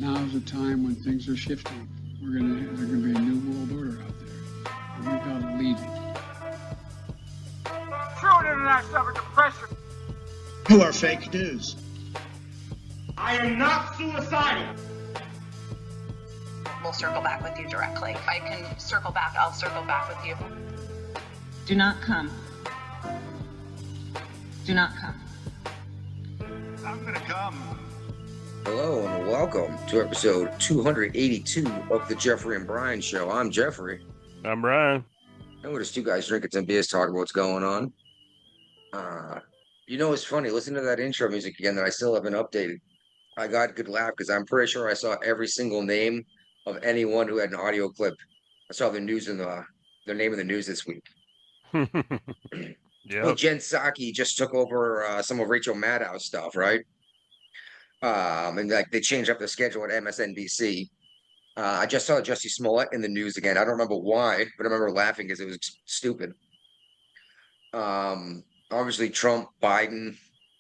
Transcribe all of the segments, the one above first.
now's the time when things are shifting. There's gonna be a new world order out there, and we've got to lead it. True international depression. You are fake news. I am not suicidal. We'll circle back with you directly. If I can circle back, I'll circle back with you. Do not come. Do not come. I'm gonna come. Hello and welcome to episode 282 of the Jeffrey and Brian Show. I'm Jeffrey. I'm Brian. And we're just two guys drinking some beers, talking about what's going on. It's funny, listen to that intro music again that I still haven't updated. I got a good laugh because I'm pretty sure I saw every single name of anyone who had an audio clip. I saw the news in the name of the news this week. Yeah. Well, Jen Psaki just took over some of Rachel Maddow's stuff, right? And like they changed up the schedule at MSNBC. I just saw Jussie Smollett in the news again. I don't remember why, but I remember laughing because it was stupid. Obviously Trump, Biden.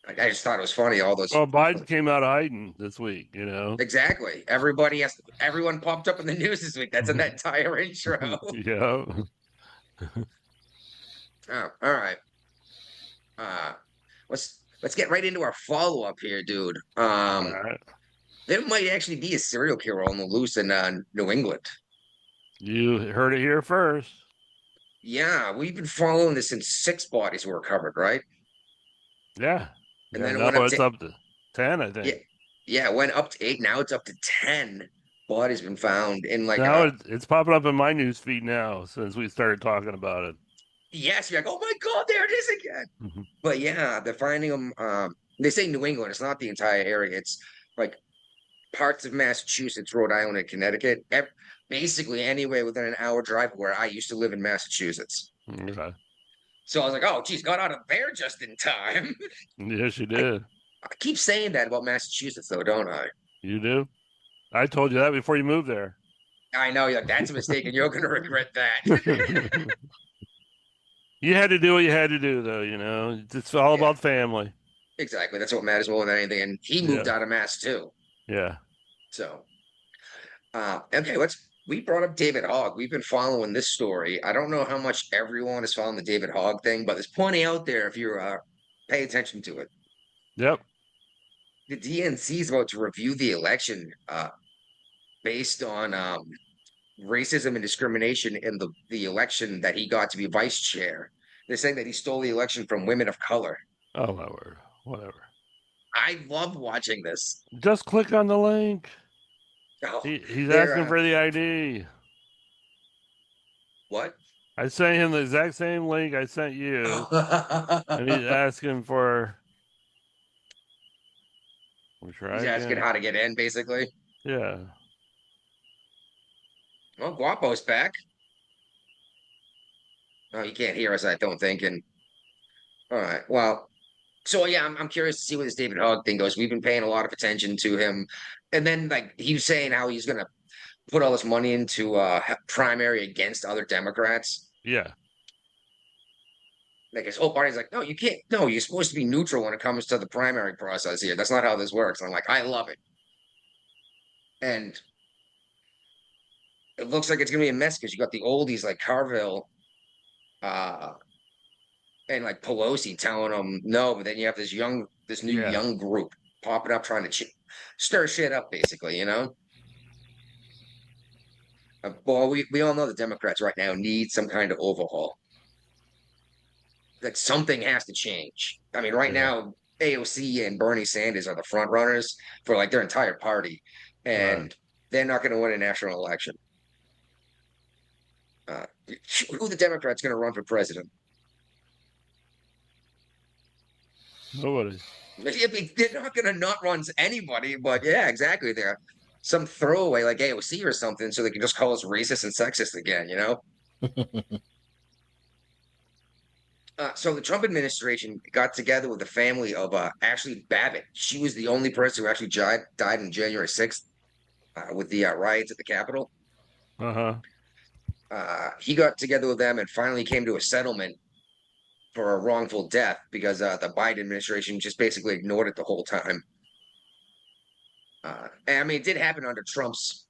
I just thought it was funny. All those. Well, Biden came out of hiding this week, you know. Exactly. Everyone popped up in the news this week. That's in that entire intro. Yeah. Oh, all right. Let's get right into our follow-up here, dude. All right. There might actually be a serial killer on the loose in New England. You heard it here first. Yeah, we've been following this since 6 bodies were recovered, right? Yeah. And Yeah, then it now went up it's to, up to 10, I think. yeah, it went up to 8. Now it's up to 10 bodies been found in like. Now it's popping up in my news feed now since we started talking about it. Yes, you're like, oh my God, there it is again. Mm-hmm. But yeah, they're finding them. They say New England. It's not the entire area. It's like parts of Massachusetts, Rhode Island, and Connecticut. Basically anywhere within an hour drive where I used to live in Massachusetts. Okay. So I was like, oh, geez, got out of there just in time. Yes, you did. I keep saying that about Massachusetts, though, don't I? You do? I told you that before you moved there. I know, you're like, that's a mistake, and you're going to regret that. You had to do what you had to do, though, you know. It's all about family. Exactly. That's what matters more than anything. And he moved out of Mass, too. Yeah. So, okay, we brought up David Hogg. We've been following this story. I don't know how much everyone is following the David Hogg thing, but there's plenty out there if you pay attention to it. Yep. The DNC is about to review the election based on racism and discrimination in the election that he got to be vice chair. They're saying that he stole the election from women of color. Oh, whatever. I love watching this. Just click on the link. Oh, He's asking for the ID. What? I sent him the exact same link I sent you. And he's asking for... He's asking how to get in, basically. Yeah. Well, Guapo's back. Oh, you can't hear us, I don't think. And all right, well, so yeah, I'm curious to see where this David Hogg thing goes. We've been paying a lot of attention to him, and then like he was saying how he's gonna put all this money into primary against other Democrats. Yeah. Like his whole party's like, no, you can't. No, you're supposed to be neutral when it comes to the primary process here. That's not how this works. And I'm like, I love it. And it looks like it's gonna be a mess because you got the oldies like Carville, and like Pelosi telling them no, but then you have this new young group popping up trying to stir shit up, basically, you know. Well, we all know the Democrats right now need some kind of overhaul. Like something has to change. I mean, right now, AOC and Bernie Sanders are the front runners for like their entire party, and they're not going to win a national election. Who the Democrats going to run for president? Nobody. They're not going to not run anybody, but yeah, exactly. They're some throwaway like AOC or something, so they can just call us racist and sexist again, you know? So the Trump administration got together with the family of Ashley Babbitt. She was the only person who actually died on January 6th with the riots at the Capitol. He got together with them and finally came to a settlement for a wrongful death because the Biden administration just basically ignored it the whole time. And I mean, it did happen under Trump's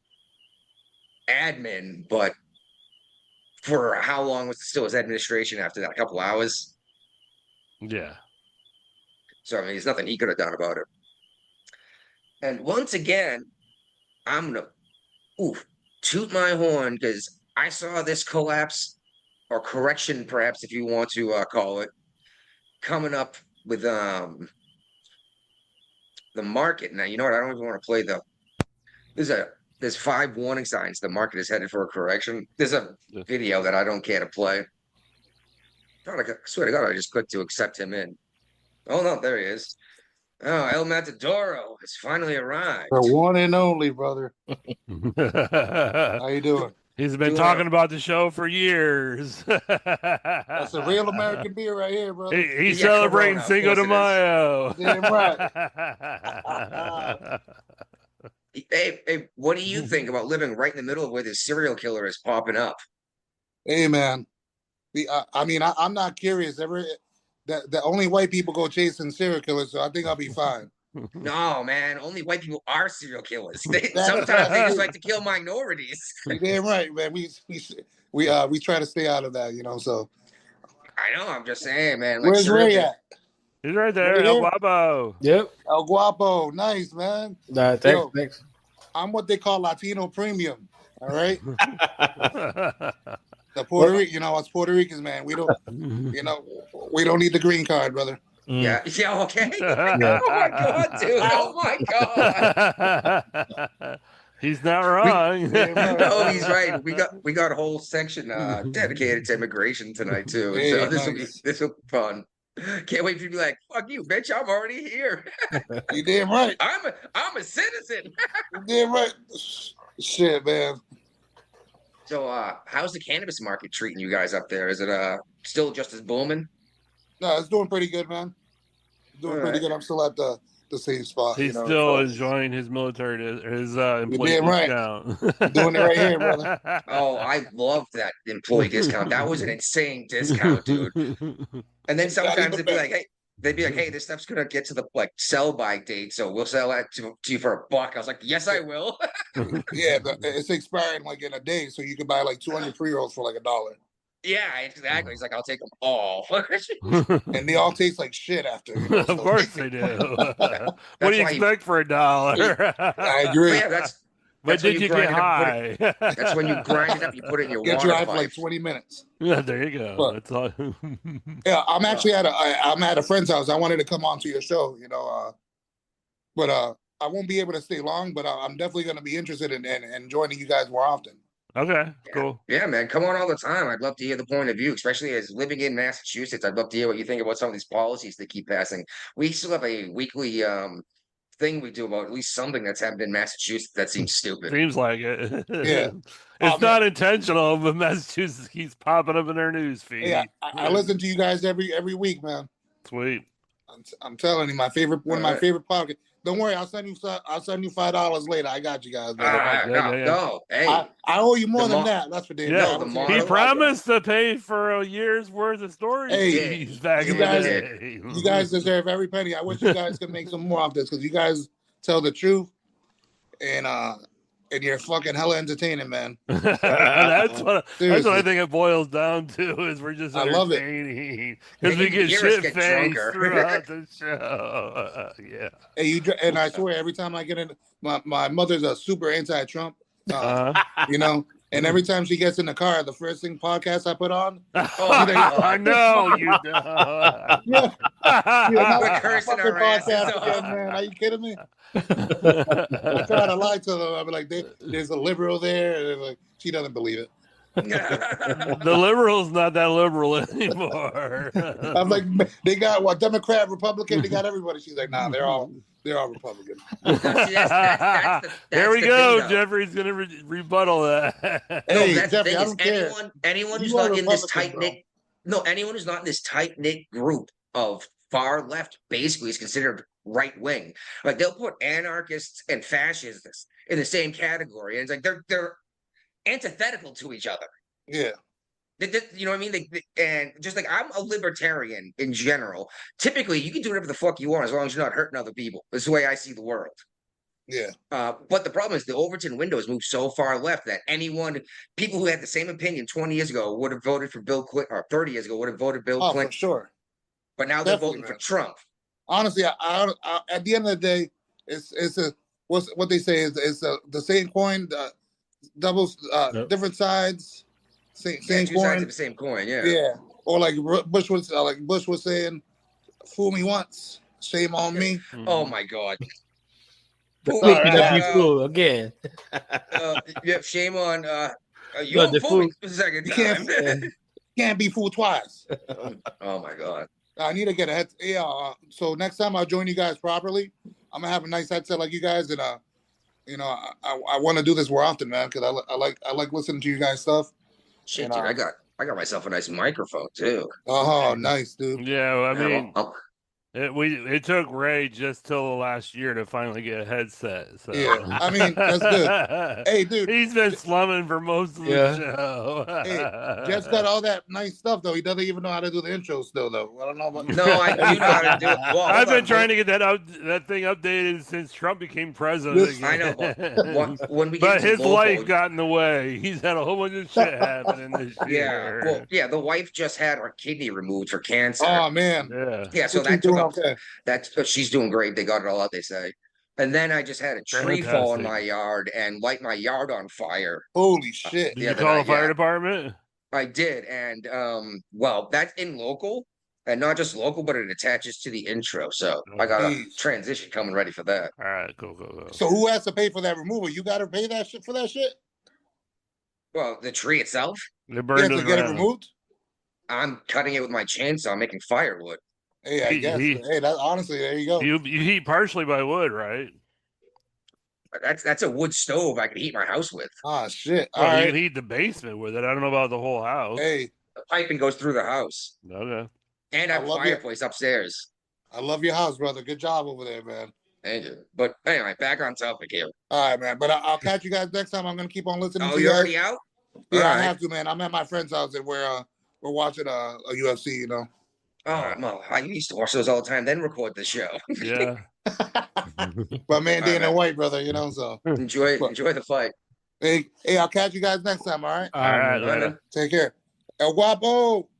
admin, but for how long was still his administration after that? A couple hours. Yeah. So I mean, there's nothing he could have done about it. And once again, I'm gonna toot my horn because I saw this collapse or correction, perhaps if you want to call it, coming up with the market. Now you know what? I don't even want to play there's 5 warning signs the market is headed for a correction. There's a video that I don't care to play. I swear to God, I just clicked to accept him in. Oh no, there he is. Oh, El Matadoro has finally arrived. The one and only, brother. How you doing? He's been talking about the show for years. That's a real American beer right here, brother. He's celebrating Corona, Cinco de Mayo. Damn right. Hey, what do you think about living right in the middle of where this serial killer is popping up? Hey, man. I mean, I'm not curious. The only white people go chasing serial killers, so I think I'll be fine. No, man. Only white people are serial killers. Sometimes they just like to kill minorities. You're damn right, man. We try to stay out of that, you know. So I know. I'm just saying, man. Like, where's Ray at? He's right there, Right El here? Guapo. Yep. El Guapo, nice, man. Thanks. I'm what they call Latino premium. All right. The Puerto Rican, you know, us Puerto Ricans, man. We don't need the green card, brother. Yeah. Okay. Yeah. Oh my God, dude. Oh my God. He's not wrong. No, he's right. We got a whole section dedicated to immigration tonight too. Yeah, So nice. this will be fun. Can't wait for you to be like, fuck you, bitch. I'm already here. You damn right. I'm a citizen. You damn right. Shit, man. So how's the cannabis market treating you guys up there? Is it still just as booming? No, it's doing pretty good, man. Doing pretty good. I'm still at the same spot. He's still enjoying his military, his employee damn right. discount. Doing it right here, brother. Oh, I love that employee discount. That was an insane discount, dude. And then sometimes they'd be like, hey, this stuff's gonna get to the sell by date, so we'll sell that to you for $1. I was like, yes, I will. Yeah, it's expiring in a day, so you can buy 200 pre-rolls for $1. Yeah, exactly. He's like, I'll take them all. And they all taste like shit after. You know, Of course they do. What do you expect for $1? I agree. Yeah, But did you get high? That's when you grind it up, you put it in your Get water dry for pipe. 20 minutes. Yeah, there you go. But- That's all. Yeah, I'm actually I'm at a friend's house. I wanted to come on to your show, you know, but I won't be able to stay long, but I'm definitely going to be interested in joining you guys more often. Okay, cool. Yeah, man, come on all the time. I'd love to hear the point of view, especially as living in Massachusetts. I'd love to hear what you think about some of these policies they keep passing. We still have a weekly thing we do about at least something that's happened in Massachusetts that seems stupid. Seems like it. Yeah. It's not intentional, but Massachusetts keeps popping up in their news feed. Yeah, I listen to you guys every week, man. Sweet. I'm telling you, one of my favorite podcasts. Don't worry, I'll send you $5 later. I got you guys. No, hey, I owe you more than that. That's for damn sure. He promised to pay for a year's worth of storage fees back in the day. You guys deserve every penny. I wish you guys could make some more of this because you guys tell the truth, and you're fucking hella entertaining, man. That's what I think it boils down to is we're just entertaining because we get shit faced throughout the show. Yeah. Hey, and I swear every time I get in, my mother's a super anti-Trump, you know. And every time she gets in the car, the first thing podcast I put on. I know you know. We're cursing our asses off. Again, man. Are you kidding me? I try to lie to them. I'll be like, there's a liberal there. And like, she doesn't believe it. The liberal's not that liberal anymore. I'm like, they got Democrat, Republican, they got everybody. She's like, nah, they're all Republican. There we go. Jeffrey's gonna rebuttal that. Hey, that's Jeffrey, the thing is, anyone who's not in this tight knit, anyone who's not in this tight knit group of far left basically is considered right wing. Like they'll put anarchists and fascists in the same category, and it's like they're antithetical to each other. Yeah. You know what I mean? And just like I'm a libertarian in general. Typically, you can do whatever the fuck you want as long as you're not hurting other people. That's the way I see the world. Yeah. But the problem is the Overton window has moved so far left that people who had the same opinion 20 years ago would have voted for Bill Clinton, or 30 years ago would have voted Bill Clinton. For sure. But now they're voting for Trump. Honestly, I, at the end of the day, it's what they say is the same coin, different sides, same two coin. sides of the same coin. Yeah. Yeah. Or like Bush was saying, "Fool me once, shame on me." Oh my God. Fool again. Yeah, shame on you. Fool me the second time. Can't be fooled twice. Oh my God. I need to get a head. Yeah. So next time I'll join you guys properly. I'm gonna have a nice headset like you guys, and you know, I want to do this more often, man, because I like listening to you guys stuff. Shit, and, dude, I got myself a nice microphone too. Oh, nice, dude. Yeah, I mean, it took Ray just till the last year to finally get a headset. So. Yeah, I mean that's good. Hey, dude, he's been slumming for most of the show. Hey, Jeff's got all that nice stuff though. He doesn't even know how to do the intro still though. I don't know about. No, I do know how to do it. Well, I've been trying to get that thing updated since Trump became president. I know. When we but his wife got in the way. He's had a whole bunch of shit happening this year. Well, yeah, the wife just had her kidney removed for cancer. Oh man. Yeah, so that took okay. But she's doing great. They got it all out, they say. And then I just had a tree fall in my yard and light my yard on fire. Holy shit. Did you call the fire department? I did. And well, that's in local. And not just local, but it attaches to the intro. So I got a transition coming ready for that. All right, cool. So who has to pay for that removal? You got to pay that shit for that shit? Well, the tree itself? They burned to get it removed? I'm cutting it with my chainsaw, making firewood. Hey, I guess. Hey, that honestly, there you go. You heat partially by wood, right? That's a wood stove I could heat my house with. Ah, shit. Well, you can heat the basement with it. I don't know about the whole house. Hey, the piping goes through the house. Okay. And I have a fireplace upstairs. I love your house, brother. Good job over there, man. Thank you. But anyway, back on topic here. All right, man. But I'll catch you guys next time. I'm gonna keep on listening. Oh, you're already out? Yeah, I have to, man. I'm at my friend's house and we're watching a UFC. You know. Oh, well, I used to watch those all the time, then record the show. Yeah. But man, Dana White, brother, you know, so enjoy the fight. Hey, I'll catch you guys next time, all right? All right, later. Take care. El Guapo.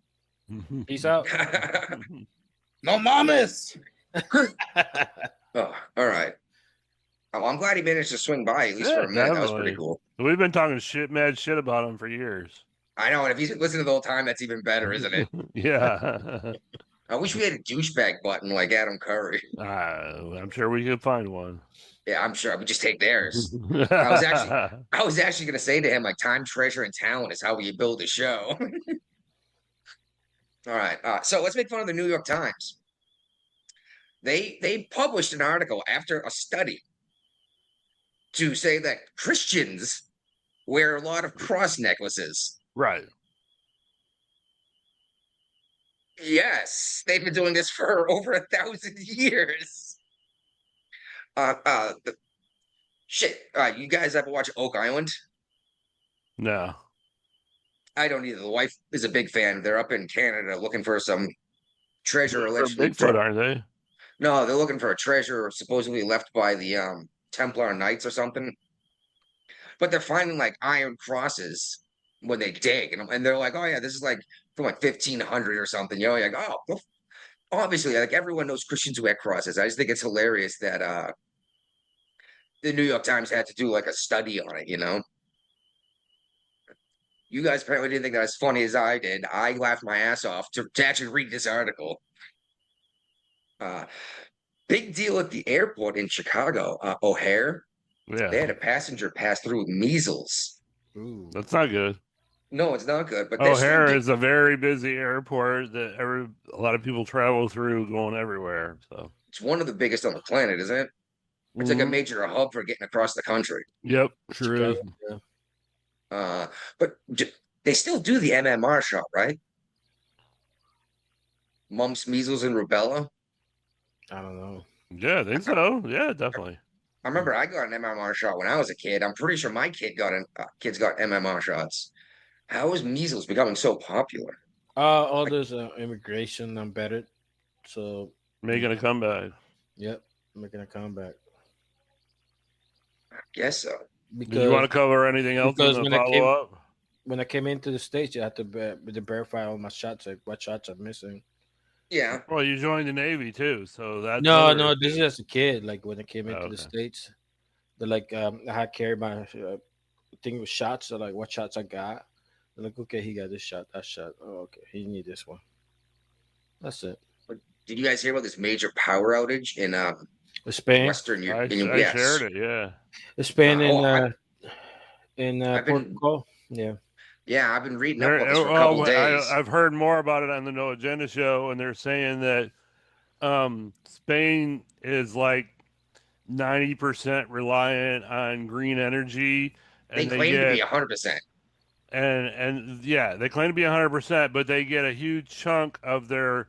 Peace out. No mames. Oh, all right. Oh, I'm glad he managed to swing by at least for a minute. Definitely. That was pretty cool. We've been talking mad shit about him for years. I know, and if he's listening the whole time, that's even better, isn't it? Yeah. I wish we had a douchebag button like Adam Curry. I'm sure we could find one. Yeah, I'm sure. We just take theirs. I was actually going to say to him, like, time, treasure, and talent is how we build a show. All right. So let's make fun of the New York Times. They published an article after a study to say that Christians wear a lot of cross necklaces. Right. Yes, they've been doing this for over 1,000 years. You guys ever watch Oak Island? No. I don't either. The wife is a big fan. They're up in Canada looking for some treasure. Bigfoot, aren't they? No, they're looking for a treasure supposedly left by the Templar Knights or something. But they're finding like iron crosses when they dig, and they're like, "Oh yeah, this is like from like 1500 or something." You know, like, oh, obviously, like everyone knows Christians who wear crosses. I just think it's hilarious that the New York Times had to do like a study on it. You know, you guys apparently didn't think that as funny as I did. I laughed my ass off to actually read this article. Big deal at the airport in Chicago, O'Hare. Yeah, they had a passenger pass through with measles. Ooh, that's not good. No, it's not good. But O'Hare is a very busy airport that a lot of people travel through, going everywhere. So it's one of the biggest on the planet, isn't it? It's like a major hub for getting across the country. Yep, sure is. Yeah. But they still do the MMR shot, right? Mumps, measles, and rubella. I don't know. Yeah, I think so. Yeah, definitely. I remember I got an MMR shot when I was a kid. I'm pretty sure my kids got MMR shots. How is measles becoming so popular? All this immigration embedded. So making a comeback. Yep, making a comeback. Guess so. Do you want to cover anything else in the follow-up? When I came into the States, you had to verify all my shots, like what shots I'm missing. Yeah. Well, you joined the Navy too, so that's no. This is as a kid. Like when I came into the States, they're like, I had carried my thing with shots. So like, what shots I got? They're like, okay, he got this shot, that shot. Oh, okay, he need this one. That's it. Did you guys hear about this major power outage in Spain? Western Europe? I shared it. Yeah. Spain in Portugal. Yeah. Yeah, I've been reading up on this for a couple days. I've heard more about it on the No Agenda show, and they're saying that Spain is like 90% reliant on green energy. And they claim to be 100%. And yeah, they claim to be 100%, but they get a huge chunk of their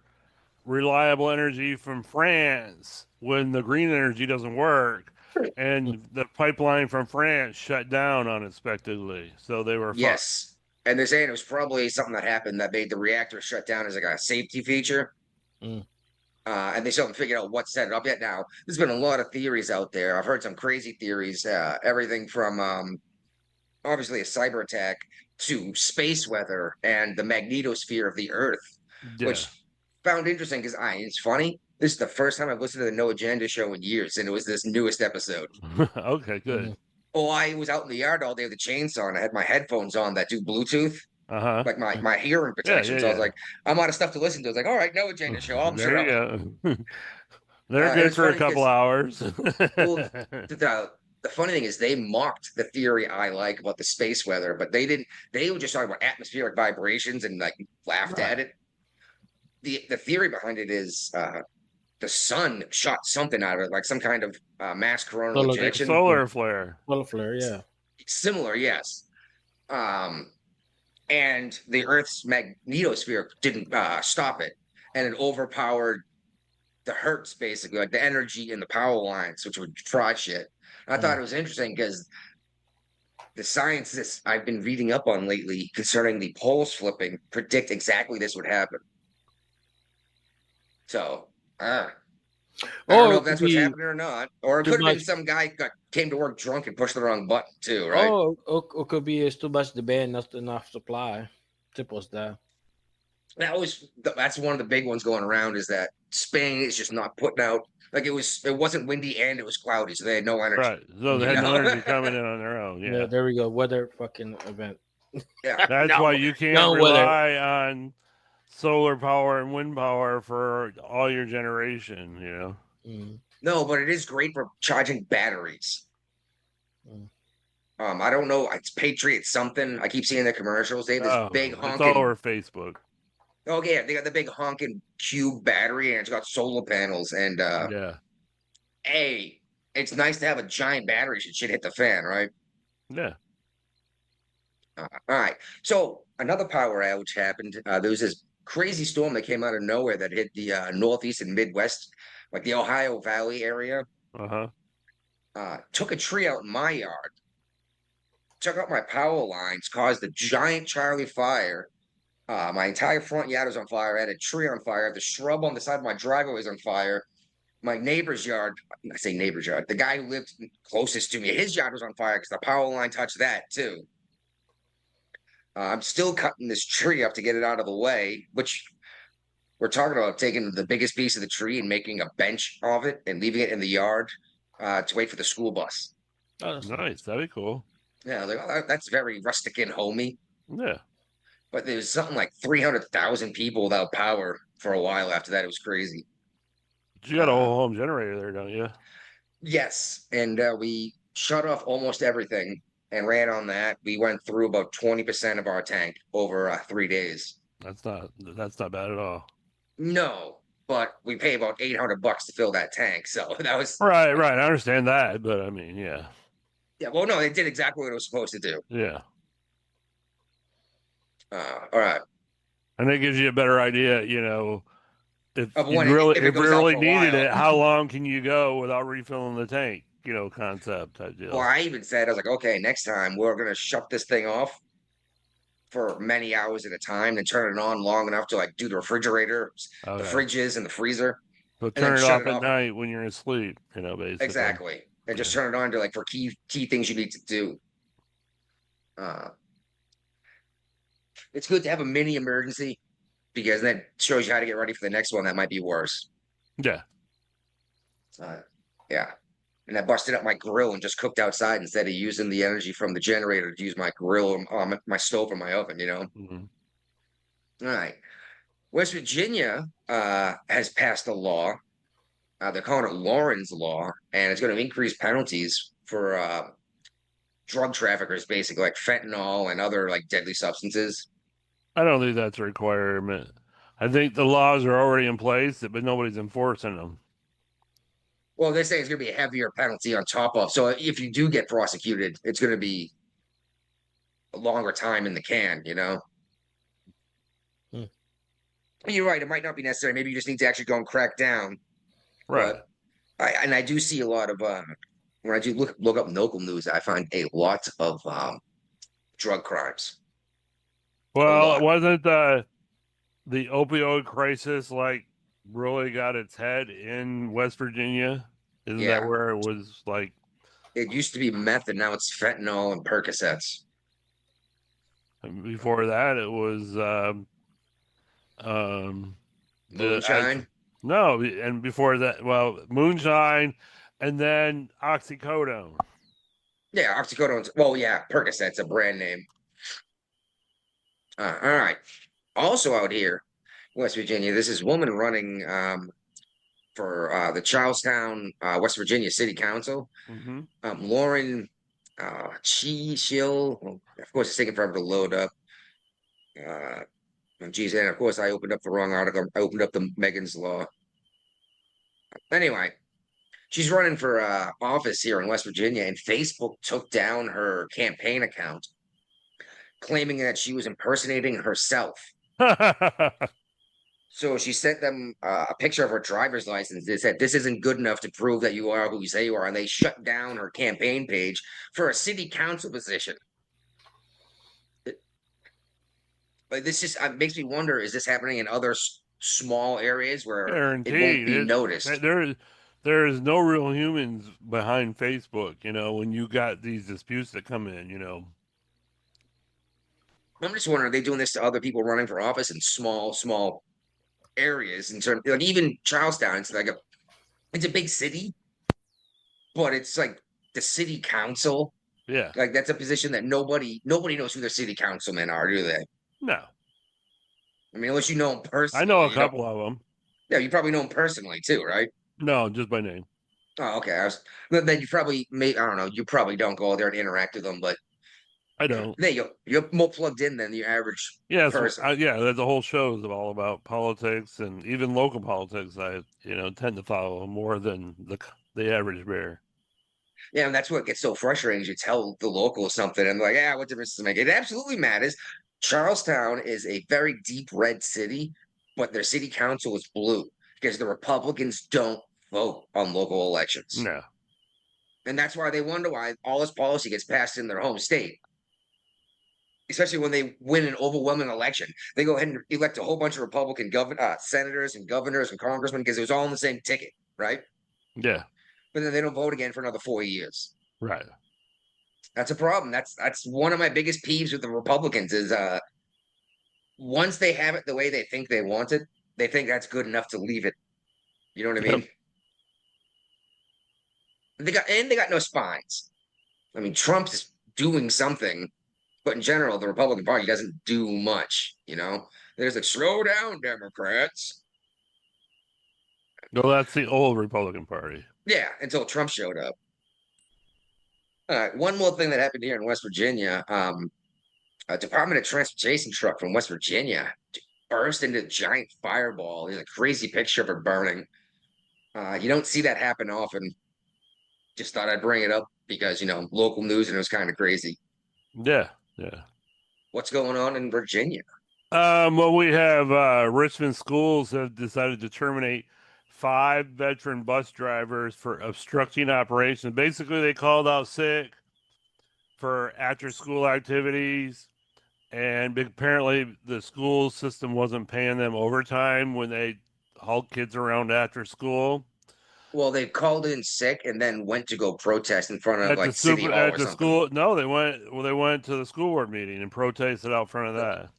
reliable energy from France when the green energy doesn't work. And the pipeline from France shut down unexpectedly. So they were fucked. And they're saying it was probably something that happened that made the reactor shut down as like a safety feature. And they still haven't figured out what set it up yet. Now, there's been a lot of theories out there. I've heard some crazy theories, everything from obviously a cyber attack to space weather and the magnetosphere of the Earth, which found interesting because it's funny. This is the first time I've listened to the No Agenda show in years, and it was this newest episode. Okay, good. Oh, I was out in the yard all day with a chainsaw, and I had my headphones on that do Bluetooth, like my hearing protection. So I was like, I'm out of stuff to listen to. I was like, all right, No Agenda show. I'm there you go. They're good for a couple hours. Well, the funny thing is they mocked the theory I like about the space weather, but they didn't. They were just talking about atmospheric vibrations and like laughed at it. The theory behind it is the sun shot something out of it, like some kind of mass coronal ejection. Solar flare. Solar flare, yeah. Similar, yes. And the Earth's magnetosphere didn't stop it, and it overpowered the hertz, basically, like the energy in the power lines, which would fry shit. I thought it was interesting because the scientists I've been reading up on lately concerning the poles flipping predict exactly this would happen. So, I don't know if that's what's happening or not. Or it could have been some guy came to work drunk and pushed the wrong button too, right? Oh, it could be it's too much demand, not enough supply. Simple as that. That's one of the big ones going around is that Spain is just not putting out, like it wasn't windy and it was cloudy, so they had no energy. Right. So they had no energy coming in on their own. Yeah. There we go. Weather fucking event. Yeah. That's why you can't rely on solar power and wind power for all your generation, you know. No, but it is great for charging batteries. I don't know. It's Patriot something. I keep seeing the commercials. They have this big honking. It's all over Facebook. Oh yeah, they got the big honking cube battery, and it's got solar panels. And hey, it's nice to have a giant battery. Should shit hit the fan, right? Yeah. All right. So another power outage happened. There was this crazy storm that came out of nowhere that hit the Northeast and Midwest, like the Ohio Valley area. Took a tree out in my yard. Took out my power lines, caused a giant Charlie fire. My entire front yard was on fire. I had a tree on fire. The shrub on the side of my driveway was on fire. My neighbor's yard, I say neighbor's yard, the guy who lived closest to me, his yard was on fire because the power line touched that too. I'm still cutting this tree up to get it out of the way, which we're talking about taking the biggest piece of the tree and making a bench of it and leaving it in the yard to wait for the school bus. Oh, that's nice. That'd be cool. Yeah, like, oh, that's very rustic and homey. Yeah. But there's something like 300,000 people without power for a while after that. It was crazy. You got a whole home generator there, don't you? Yes. And we shut off almost everything and ran on that. We went through about 20% of our tank over 3 days. That's not bad at all. No, but we pay about $800 to fill that tank. So that was right. I understand that, but I mean, yeah. Yeah, well, no, it did exactly what it was supposed to do. Yeah. All right. And it gives you a better idea, you know, if you it really needed it, how long can you go without refilling the tank, you know, concept type deal. Well, I even said, I was like, okay, next time we're going to shut this thing off for many hours at a time and turn it on long enough to like do the refrigerator, the fridges and the freezer. So turn it off at night when you're asleep, you know, basically. Exactly. and just turn it on to like for key things you need to do. It's good to have a mini emergency because that shows you how to get ready for the next one that might be worse. Yeah. Yeah. And I busted up my grill and just cooked outside instead of using the energy from the generator to use my grill, my stove, or my oven, you know? Mm-hmm. All right. West Virginia has passed a law. They're calling it Lauren's Law, and it's going to increase penalties for drug traffickers, basically, like fentanyl and other like deadly substances. I don't think that's a requirement. I think the laws are already in place, but nobody's enforcing them. Well, they're saying it's going to be a heavier penalty on top of. So if you do get prosecuted, it's going to be a longer time in the can, you know? You're right. It might not be necessary. Maybe you just need to actually go and crack down. Right. But I do see a lot of when I do look up local news, I find a lot of drug crimes. Well, it wasn't the opioid crisis like really got its head in West Virginia? Isn't that where it was like? It used to be meth, and now it's fentanyl and Percocets. Before that, it was moonshine. No, and before that, well, moonshine, and then oxycodone. Yeah, oxycodone. Well, yeah, Percocet's a brand name. All right. Also out here, West Virginia, this is woman running for the Charlestown, West Virginia City Council. Mm-hmm. Lauren Shill. Well, of course, it's taking forever to load up. Geez, and of course, I opened up the wrong article. I opened up the Megan's Law. Anyway, she's running for office here in West Virginia, and Facebook took down her campaign account, claiming that she was impersonating herself. So she sent them a picture of her driver's license. They said, "This isn't good enough to prove that you are who you say you are." And they shut down her campaign page for a city council position. Like, this just makes me wonder, is this happening in other small areas where Guaranteed. it won't be noticed? There's no real humans behind Facebook, you know, when you got these disputes that come in, you know. I'm just wondering, are they doing this to other people running for office in small areas? In terms, like even Charlestown, it's a big city, but it's like the city council. Yeah. Like that's a position that nobody knows who their city councilmen are, do they? No. I mean, unless you know them personally. I know a couple of them. Yeah, you probably know them personally too, right? No, just by name. Oh, okay. Then you probably I don't know. You probably don't go out there and interact with them, but I don't. You're more plugged in than the average person. There's a whole shows all about politics and even local politics. I tend to follow more than the average bear. Yeah, and that's what gets so frustrating. Is you tell the locals something, and they're like, what difference does it make? It absolutely matters. Charlestown is a very deep red city, but their city council is blue because the Republicans don't vote on local elections. No. And that's why they wonder why all this policy gets passed in their home state. Especially when they win an overwhelming election. They go ahead and elect a whole bunch of Republican senators and governors and congressmen because it was all on the same ticket, right? Yeah. But then they don't vote again for another 4 years. Right. That's a problem. That's one of my biggest peeves with the Republicans is once they have it the way they think they want it, they think that's good enough to leave it. You know what I mean? Yep. They got no spines. I mean, Trump's doing something, but in general, the Republican Party doesn't do much, you know? There's like, slow down, Democrats. No, that's the old Republican Party. Yeah, until Trump showed up. All right, one more thing that happened here in West Virginia. A Department of Transportation truck from West Virginia burst into a giant fireball. There's a crazy picture of it burning. You don't see that happen often. Just thought I'd bring it up because, local news and it was kind of crazy. Yeah. What's going on in Virginia? Well, we have Richmond schools have decided to terminate 5 veteran bus drivers for obstructing operations. Basically, they called out sick for after-school activities, and apparently the school system wasn't paying them overtime when they hauled kids around after school. Well, they called in sick and then went to go protest in front of like City Hall at or the something. school. No, they went to the school board meeting and protested out front of that.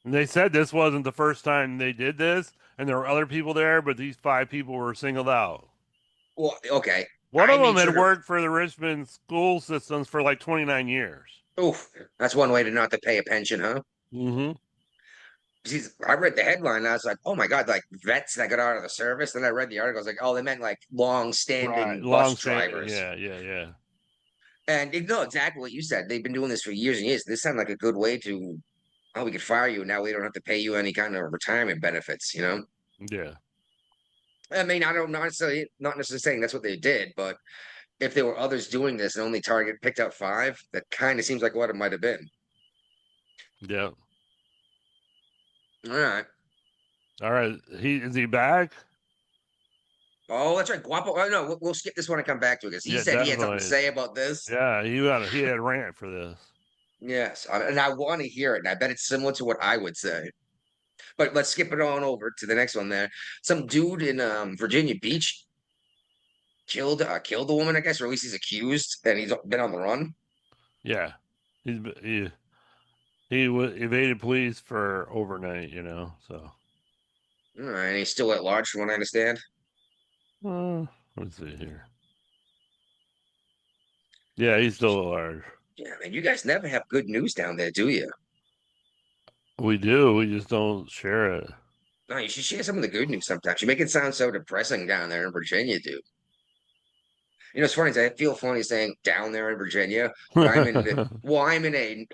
And they said this wasn't the first time they did this, and there were other people there, but these 5 people were singled out. Well, okay. One I of them made had sure to. worked for the Richmond school systems for like 29 years. Oof, that's one way to not to pay a pension, huh? Mm-hmm. I read the headline and I was like, oh my God, like vets that got out of the service. Then I read the article, I was like, oh, they meant like long-standing bus drivers. Yeah. And you know exactly what you said. They've been doing this for years and years. This sounded like a good way to, oh, we could fire you. Now we don't have to pay you any kind of retirement benefits, you know? Yeah. I mean, I don't not necessarily saying that's what they did, but if there were others doing this and only Target picked out 5, that kind of seems like what it might have been. Yeah. All right. All right. Is he back? Oh, that's right. Guapo. Oh, no, we'll skip this one and come back to it because he said he had something to say about this. Yeah, he had a rant for this. Yes, and I want to hear it, and I bet it's similar to what I would say. But let's skip it on over to the next one there. Some dude in Virginia Beach killed the woman, I guess, or at least he's accused, and he's been on the run. Yeah. He evaded police for overnight, you know, so. All right, and he's still at large, from what I understand. Let's see here. Yeah, he's still at large. Yeah, man, you guys never have good news down there, do you? We do. We just don't share it. No, you should share some of the good news sometimes. You make it sound so depressing down there in Virginia, dude. You know, it's funny. I feel funny saying down there in Virginia, but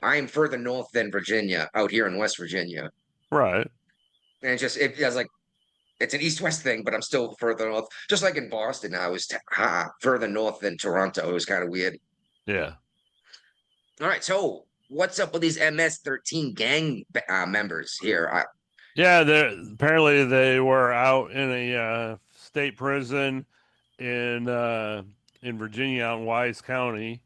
I'm further north than Virginia, out here in West Virginia. Right. And it's like it's an east-west thing, but I'm still further north. Just like in Boston, I was further north than Toronto. It was kind of weird. Yeah. All right, so what's up with these MS-13 gang members here? Yeah, apparently they were out in a state prison in Virginia, out in Wise County.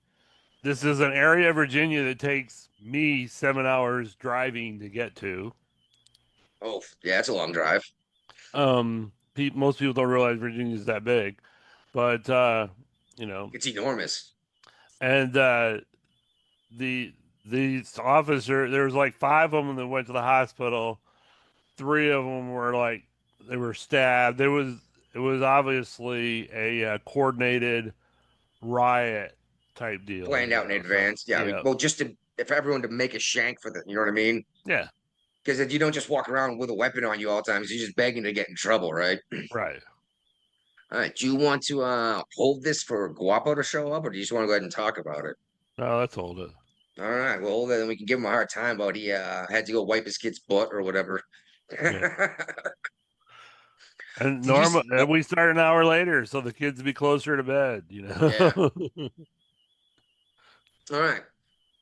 This is an area of Virginia that takes me 7 hours driving to get to. Oh, yeah, it's a long drive. Most people don't realize Virginia is that big, but you know, it's enormous. And these officer, there was like 5 of them that went to the hospital. 3 of them were like they were stabbed. It was obviously a coordinated riot type deal, planned out in advance. Yeah, yeah. Well, just for everyone to make a shank for the, you know what I mean? Yeah. Because if you don't just walk around with a weapon on you all the time, you're just begging to get in trouble, right? Right. All right. Do you want to hold this for Guapo to show up, or do you just want to go ahead and talk about it? No, let's hold it. All right. Well, then we can give him a hard time about he had to go wipe his kid's butt or whatever. Yeah. And we start an hour later, so the kids be closer to bed, you know? Yeah. All right.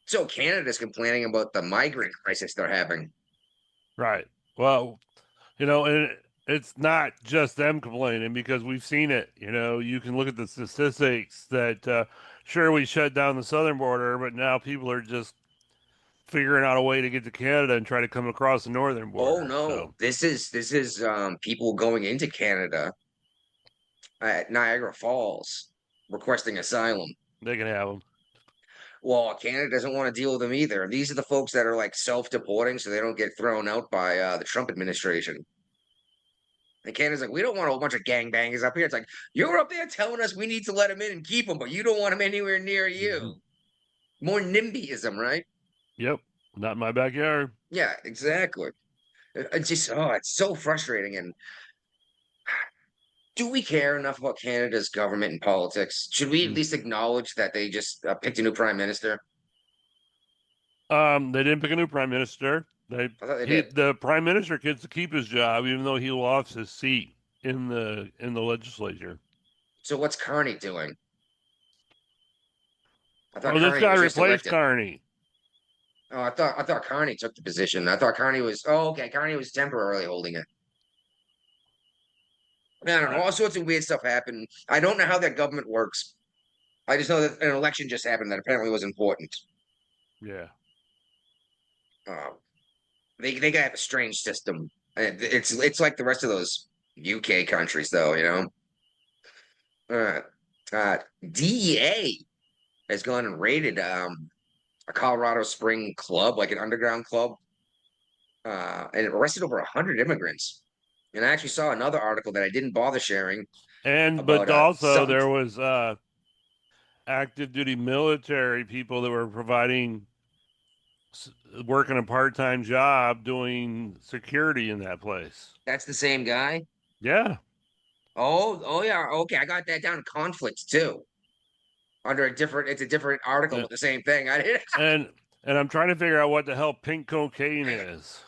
So Canada's complaining about the migrant crisis they're having. Right. Well, you know, and it's not just them complaining because we've seen it. You know, you can look at the statistics that sure, we shut down the southern border, but now people are just figuring out a way to get to Canada and try to come across the northern border. Oh no, so. This is people going into Canada at Niagara Falls requesting asylum. They can have them. Well, Canada doesn't want to deal with them either. These are the folks that are like self-deporting so they don't get thrown out by the Trump administration. And Canada's like, we don't want a whole bunch of gangbangers up here. It's like, you're up there telling us we need to let them in and keep them, but you don't want them anywhere near you. Mm-hmm. More NIMBYism, right? Yep. Not in my backyard. Yeah, exactly. It's just, it's so frustrating. And do we care enough about Canada's government and politics? Should we at least acknowledge that they just picked a new prime minister? They didn't pick a new prime minister. The prime minister gets to keep his job, even though he lost his seat in the legislature. So what's Carney doing? This guy replaced Carney. Oh, I thought Carney took the position. I thought Carney was. Oh, okay. Carney was temporarily holding it. I don't know. All sorts of weird stuff happened. I don't know how that government works. I just know that an election just happened that apparently was important. Yeah. They gotta have a strange system. It's like the rest of those UK countries, though. You know. Uh, DEA has gone and raided a Colorado Spring club, like an underground club, and it arrested over 100 immigrants. And I actually saw another article that I didn't bother sharing And about but also some. there was active duty military people that were providing working a part-time job doing security in that place. That's the same guy. Yeah. Oh yeah. Okay, I got that down. Conflict too. Under a different, it's a different article Yeah. with the same thing. I didn't. And I'm trying to figure out what the hell pink cocaine is.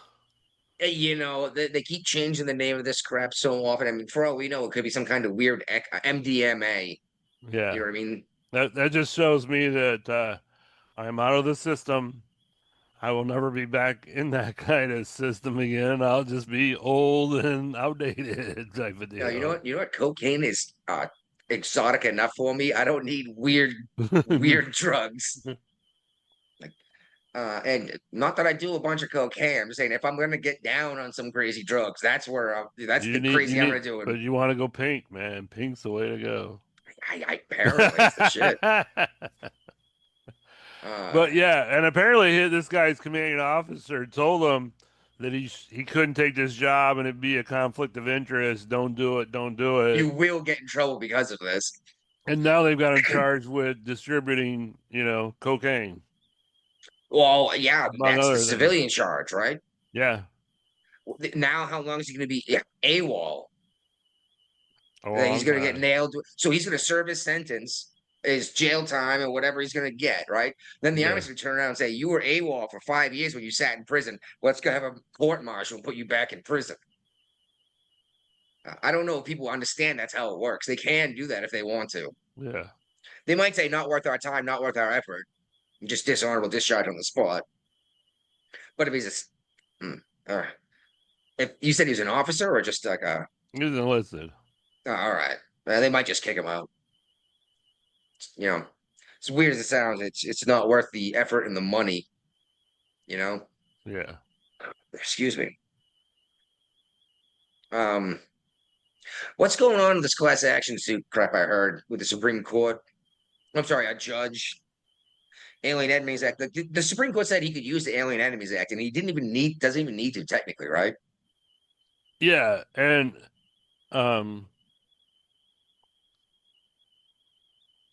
You know, they keep changing the name of this crap so often. I mean, for all we know, it could be some kind of weird MDMA. Yeah. You know what I mean? That just shows me that I'm out of the system. I will never be back in that kind of system again. I'll just be old and outdated type of deal. You know what? You know what? Cocaine is exotic enough for me. I don't need weird drugs. Like, and not that I do a bunch of cocaine. I'm just saying if I'm gonna get down on some crazy drugs, that's where that's the crazy I'm gonna do. But you want to go pink, man. Pink's the way to go. I apparently it's the shit. But yeah, and apparently this guy's commanding officer told him that he couldn't take this job and it'd be a conflict of interest. Don't do it. Don't do it. You will get in trouble because of this. And now they've got him charged with distributing, cocaine. Well, yeah, that's the things. civilian charge, right? Yeah. Now, how long is he going to be? Yeah, AWOL. He's going to get nailed. So he's going to serve his sentence, his jail time, or whatever he's going to get, right? Then the Army's going to turn around and say, "You were AWOL for 5 years when you sat in prison. Let's go have a court martial and put you back in prison." I don't know if people understand that's how it works. They can do that if they want to. Yeah. They might say, "Not worth our time, not worth our effort." Just dishonorable discharge on the spot. But if he's if you said he was an officer or just like a, he was enlisted. All right, they might just kick him out. As weird as it sounds, it's not worth the effort and the money. Yeah. Excuse me. What's going on in this class action suit crap I heard with the Supreme Court? I'm sorry, a judge. Alien Enemies Act. The Supreme Court said he could use the Alien Enemies Act, and he doesn't even need to technically, right? Yeah, and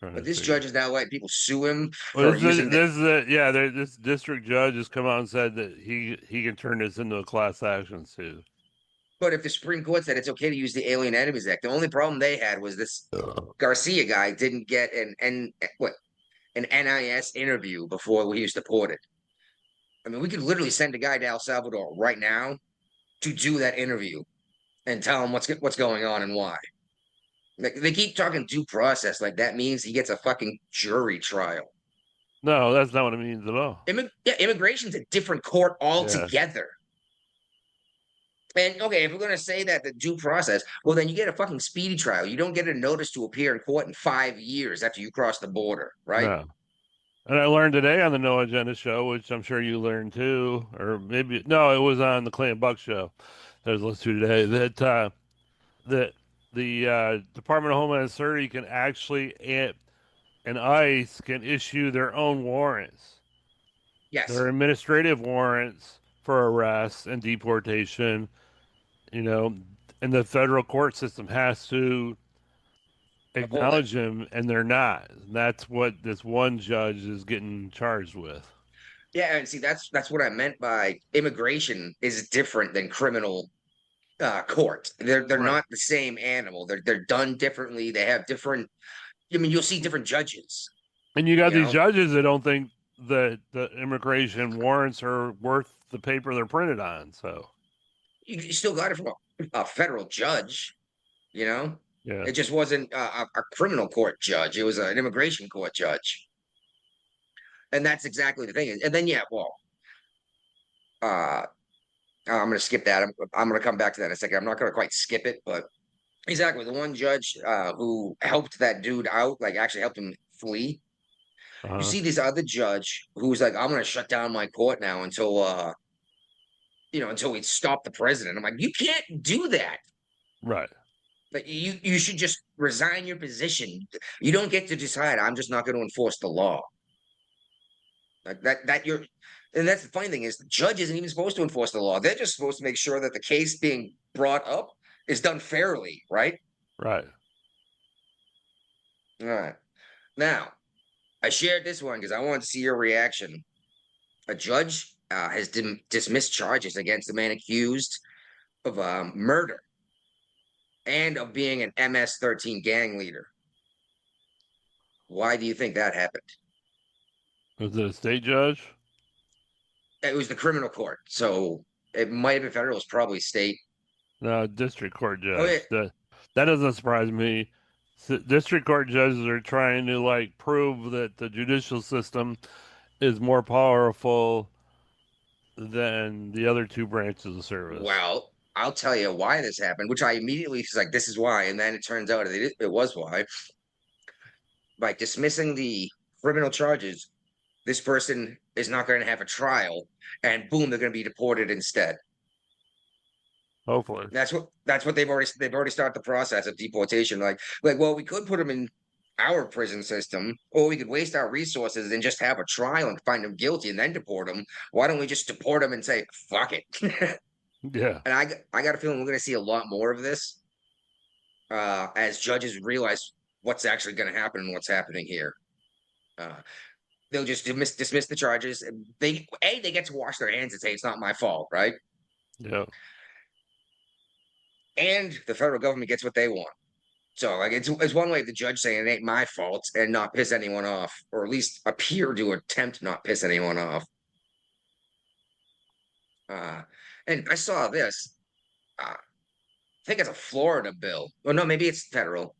but this judge is now letting people sue him. This district judge has come out and said that he can turn this into a class action suit. But if the Supreme Court said it's okay to use the Alien Enemies Act, the only problem they had was this Garcia guy didn't get an NIS interview before he was deported. I mean, we could literally send a guy to El Salvador right now to do that interview and tell him what's going on and why. They keep talking due process like that means he gets a fucking jury trial. No, that's not what it means at all. Immigration's a different court altogether. Yeah. And okay, if we're going to say that the due process, well, then you get a fucking speedy trial. You don't get a notice to appear in court in 5 years after you cross the border, right? No. And I learned today on the No Agenda show, which I'm sure you learned too, or maybe no, it was on the Clay and Buck show that I was listening to today. That the Department of Homeland Security can actually and ICE can issue their own warrants. Yes, their administrative warrants for arrest and deportation. And the federal court system has to acknowledge them, and they're not. And that's what this one judge is getting charged with. Yeah, and see, that's what I meant by immigration is different than criminal court. They're right. Not the same animal. They're done differently. They have different. I mean, you'll see different judges. And you got these judges that don't think that the immigration warrants are worth the paper they're printed on. So you still got it from a federal judge, Yeah. It just wasn't a criminal court judge. It was an immigration court judge. And that's exactly the thing. And then, I'm going to skip that. I'm going to come back to that in a second. I'm not going to quite skip it, but exactly. The one judge who helped that dude out, like actually helped him flee. You see this other judge who's like, I'm going to shut down my court now until we stop the president. I'm like, you can't do that. Right. Like you should just resign your position. You don't get to decide. I'm just not going to enforce the law. Like that you're, and that's the funny thing is the judge isn't even supposed to enforce the law. They're just supposed to make sure that the case being brought up is done fairly, right? Right. All right. Now, I shared this one because I wanted to see your reaction. A judge has dismissed charges against the man accused of murder and of being an MS-13 gang leader. Why do you think that happened? Was it a state judge? It was the criminal court, so it might have been federal. It was probably state. No, district court judge. Oh, yeah. That doesn't surprise me. District court judges are trying to like prove that the judicial system is more powerful than the other two branches of service. Well, I'll tell you why this happened, which I immediately was like, this is why. And then it turns out it was why. By dismissing the criminal charges, this person is not going to have a trial, and boom, they're going to be deported instead. Hopefully, that's what they've already started the process of deportation. Like, well, we could put them in our prison system, or we could waste our resources and just have a trial and find them guilty and then deport them. Why don't we just deport them and say fuck it? Yeah. And I got a feeling we're going to see a lot more of this as judges realize what's actually going to happen and what's happening here. They'll just dismiss the charges. They get to wash their hands and say it's not my fault, right? Yeah. And the federal government gets what they want. So like it's one way of the judge saying it ain't my fault and not piss anyone off, or at least appear to attempt not piss anyone off. And I saw this. I think it's a Florida bill. Oh no, maybe it's federal.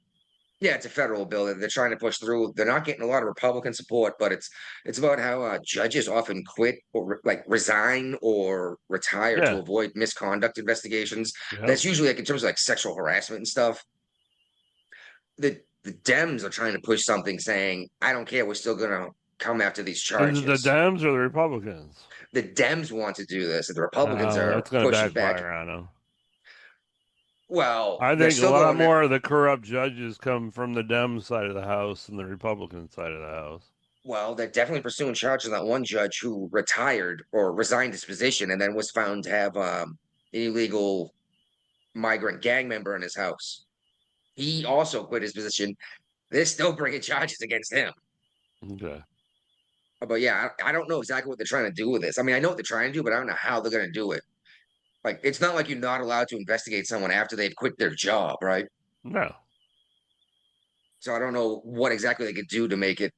Yeah, it's a federal bill that they're trying to push through. They're not getting a lot of Republican support, but it's about how judges often quit or resign or retire to avoid misconduct investigations. Yep. That's usually like in terms of like sexual harassment and stuff. The Dems are trying to push something saying, I don't care, we're still gonna come after these charges. Is it the Dems or the Republicans? The Dems want to do this, and the Republicans are pushing back on them. Well, I think a lot more of the corrupt judges come from the Dem side of the house than the Republican side of the house. Well, they're definitely pursuing charges on that one judge who retired or resigned his position and then was found to have an illegal migrant gang member in his house. He also quit his position. They're still bringing charges against him. Okay. But yeah, I don't know exactly what they're trying to do with this. I mean, I know what they're trying to do, but I don't know how they're going to do it. Like, it's not like you're not allowed to investigate someone after they've quit their job, right? No. So I don't know what exactly they could do to make it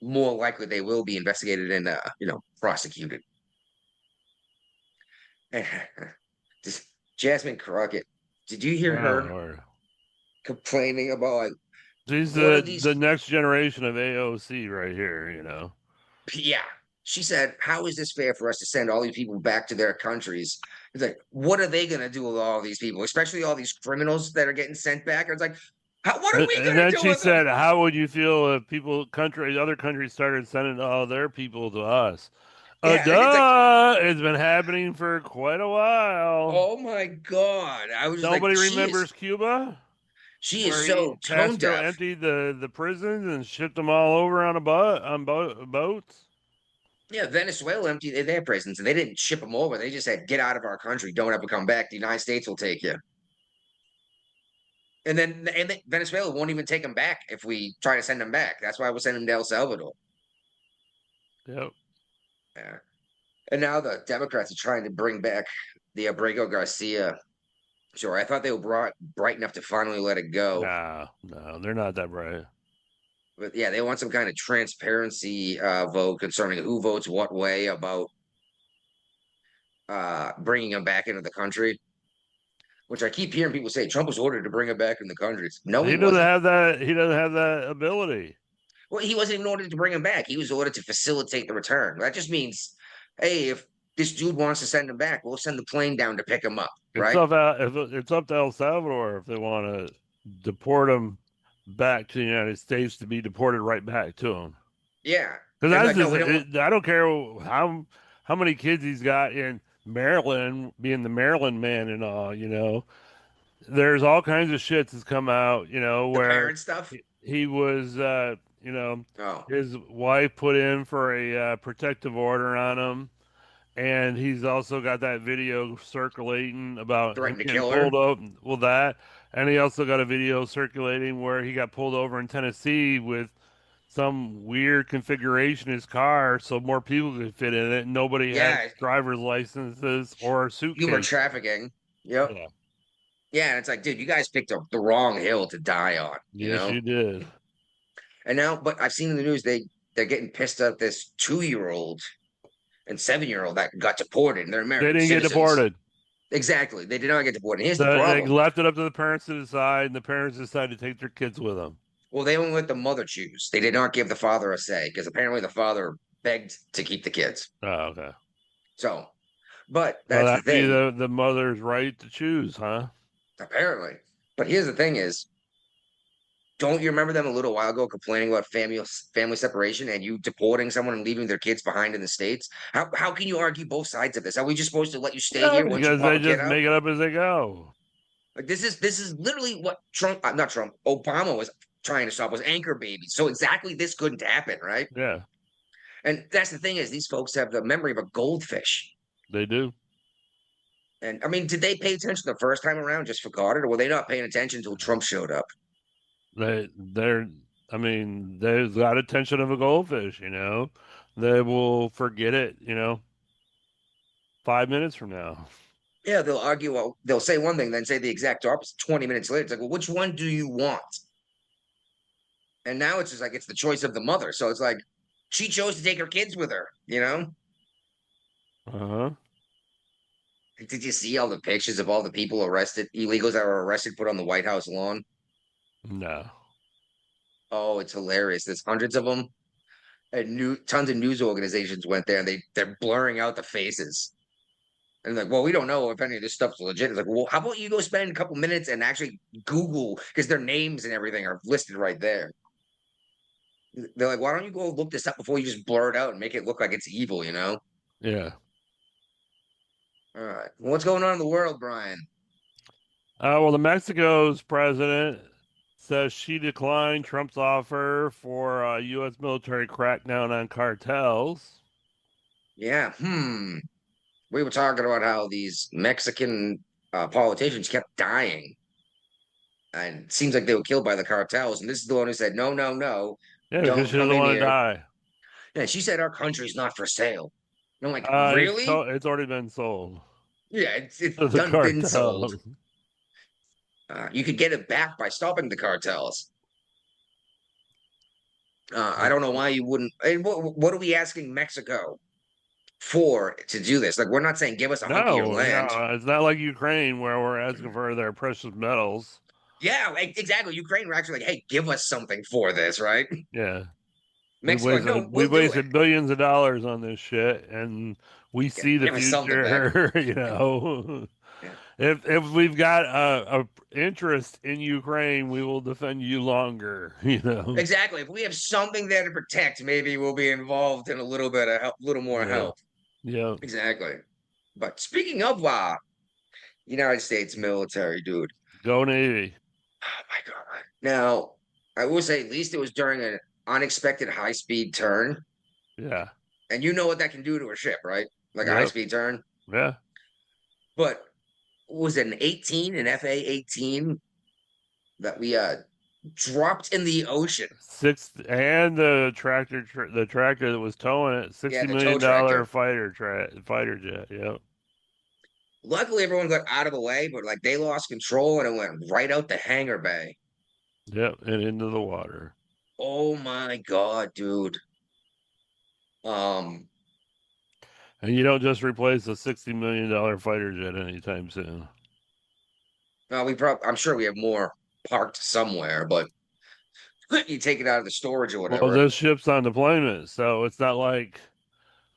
more likely they will be investigated and, prosecuted. Just Jasmine Crockett. Did you hear her complaining about like she's the next generation of AOC right here, Yeah. She said, how is this fair for us to send all these people back to their countries? It's like, what are they going to do with all these people, especially all these criminals that are getting sent back? It's like, what are we going to do? And then she said, how would you feel if other countries started sending all their people to us? It's been happening for quite a while. Oh my God. Nobody remembers Cuba? She is so tone deaf. Emptied the prisons and shipped them all over on boats. Yeah, Venezuela emptied their prisons, and they didn't ship them over. They just said, get out of our country. Don't ever come back. The United States will take you. And then Venezuela won't even take them back if we try to send them back. That's why we'll send them to El Salvador. Yep. Yeah. And now the Democrats are trying to bring back the Abrego Garcia. Sure, I thought they were bright enough to finally let it go. No, they're not that bright. But yeah, they want some kind of transparency vote concerning who votes what way about bringing them back into the country. Which I keep hearing people say Trump was ordered to bring him back in the country. No, he doesn't have that. He doesn't have that ability. Well, he wasn't even ordered to bring him back. He was ordered to facilitate the return. That just means, hey, if this dude wants to send him back, we'll send the plane down to pick him up. Right? It's up to El Salvador if they want to deport him back to the United States to be deported right back to him. Yeah, because I don't care how many kids he's got in Maryland, being the Maryland man and all. there's all kinds of shit that's come out, you know, The where parent stuff. he was, you know, Oh, his wife put in for a protective order on him, and he's also got that video circulating about him threatened to getting kill pulled her. up. Well, that, and he also got a video circulating where he got pulled over in Tennessee with some weird configuration in his car so more people could fit in it. Nobody had Yeah, driver's licenses or human suitcases. trafficking. Yep. Yeah. Yeah, and it's like, dude, you guys picked up the wrong hill to die on, you Yes, know? you did. And now, but I've seen in the news they're getting pissed at this 2-year-old and 7-year-old that got deported, and they're They American didn't get citizens. deported. Exactly. They did not get deported. And here's the They problem. left it up to the parents to decide, and the parents decided to take their kids with them. Well, they only let the mother choose. They did not give the father a say because apparently the father begged to keep the kids. Oh, okay. So, but Well, that's the that'd be thing. the mother's right to choose, huh? Apparently. But here's the thing is, don't you remember them a little while ago complaining about family separation and you deporting someone and leaving their kids behind in the States? How can you argue both sides of this? Are we just supposed to let you stay Yeah, here once you because pop they a kid just out? make it up as they go. Like this is literally what Trump, not Trump, Obama was trying to stop was anchor babies. So exactly this couldn't happen, right? Yeah, And that's the thing is these folks have the memory of a goldfish. they do. And I mean, did they pay attention the first time around, just forgot it, or were they not paying attention until Trump showed up? They're. I mean, they've got attention of a goldfish. You know, they will forget it. 5 minutes from now. Yeah, they'll argue. Well, they'll say one thing, then say the exact opposite. 20 minutes later, it's like, well, which one do you want? And now it's just like it's the choice of the mother. So it's like she chose to take her kids with her. Uh huh. Did you see all the pictures of all the people arrested, illegals that were arrested, put on the White House lawn? No. Oh, it's hilarious. There's hundreds of them. And tons of news organizations went there, and they're blurring out the faces. And like, well, we don't know if any of this stuff's legit. It's like, well, how about you go spend a couple minutes and actually Google because their names and everything are listed right there. They're like, why don't you go look this up before you just blur it out and make it look like it's evil, you know? Yeah. All right. Well, what's going on in the world, Brian? Well, the Mexico's president says she declined Trump's offer for a U.S. military crackdown on cartels. Yeah. We were talking about how these Mexican politicians kept dying. And it seems like they were killed by the cartels. And this is the one who said, no, no, no, Yeah, because don't she come doesn't in want to here. die. Yeah, she said our country's not for sale. And I'm like, really? It's already been sold. Yeah, it's The been sold. cartel. You could get it back by stopping the cartels. I don't know why you wouldn't. What are we asking Mexico for to do this? Like, we're not saying give us a hunk of your No, land. it's not like Ukraine where we're asking for their precious metals. Yeah, exactly. Ukraine were actually like, hey, give us something for this, right? Yeah. Mexico, no, We we'll do it. wasted billions of dollars on this shit, and we see the Give us something back. future. Yeah. If we've got a interest in Ukraine, we will defend you longer. Exactly. If we have something there to protect, maybe we'll be involved in a little bit of help, little more help. Yeah. Exactly. But speaking of United States military, dude. Go Navy. Oh my God. Now, I will say at least it was during an unexpected high-speed turn. Yeah. And you know what that can do to a ship, right? Like a high-speed turn. Yeah. But was it an FA-18 that we dropped in the ocean? And the tractor that was towing it, $60 million fighter jet. Yep. Luckily, everyone got out of the way, but like they lost control and it went right out the hangar bay. Yep, and into the water. Oh my God, dude. And you don't just replace a $60 million fighter jet anytime soon. No, I'm sure we have more parked somewhere, but you take it out of the storage or whatever. Well, this ship's on deployment, so it's not like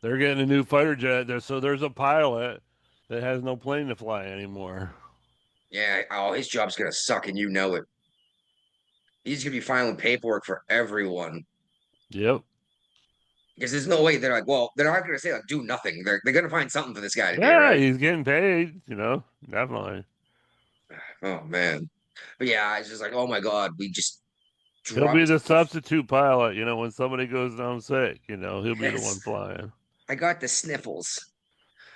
they're getting a new fighter jet. So there's a pilot that has no plane to fly anymore. Yeah. Oh, his job's gonna suck, and you know it. He's gonna be filing paperwork for everyone. Yep. Because there's no way they're like, well, they're not gonna say like do nothing. They're gonna find something for this guy to do, Yeah, right? he's getting paid. Definitely. Oh man. But yeah, I was just like, oh my god, we just He'll be dropped. the substitute pilot. When somebody goes down sick, he'll be the one Yes, flying. I got the sniffles.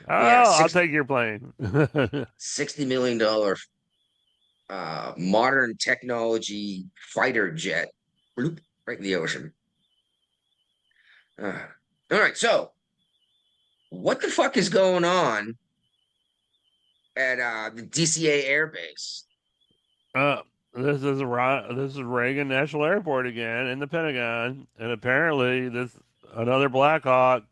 Oh, We had a I'll take your plane. $60 million modern technology fighter jet. Bloop, right in the ocean. All right, so what the fuck is going on at the DCA Air Base? Uh, this is Reagan National Airport again in the Pentagon, and apparently this another Black Hawk.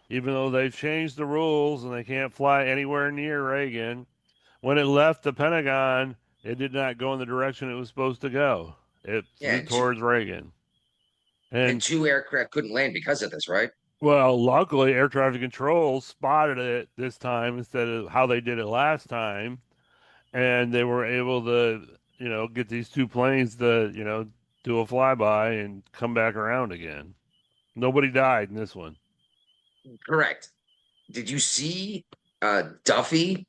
Even though they've changed the rules and they can't fly anywhere near Reagan, when it left the Pentagon, it did not go in the direction it was supposed to go. It Yeah, flew towards Reagan. and And two aircraft couldn't land because of this, right? well, luckily, air traffic control spotted it this time instead of how they did it last time, and they were able to, get these two planes to, do a flyby and come back around again. Nobody died in this one. Correct. Did you see Duffy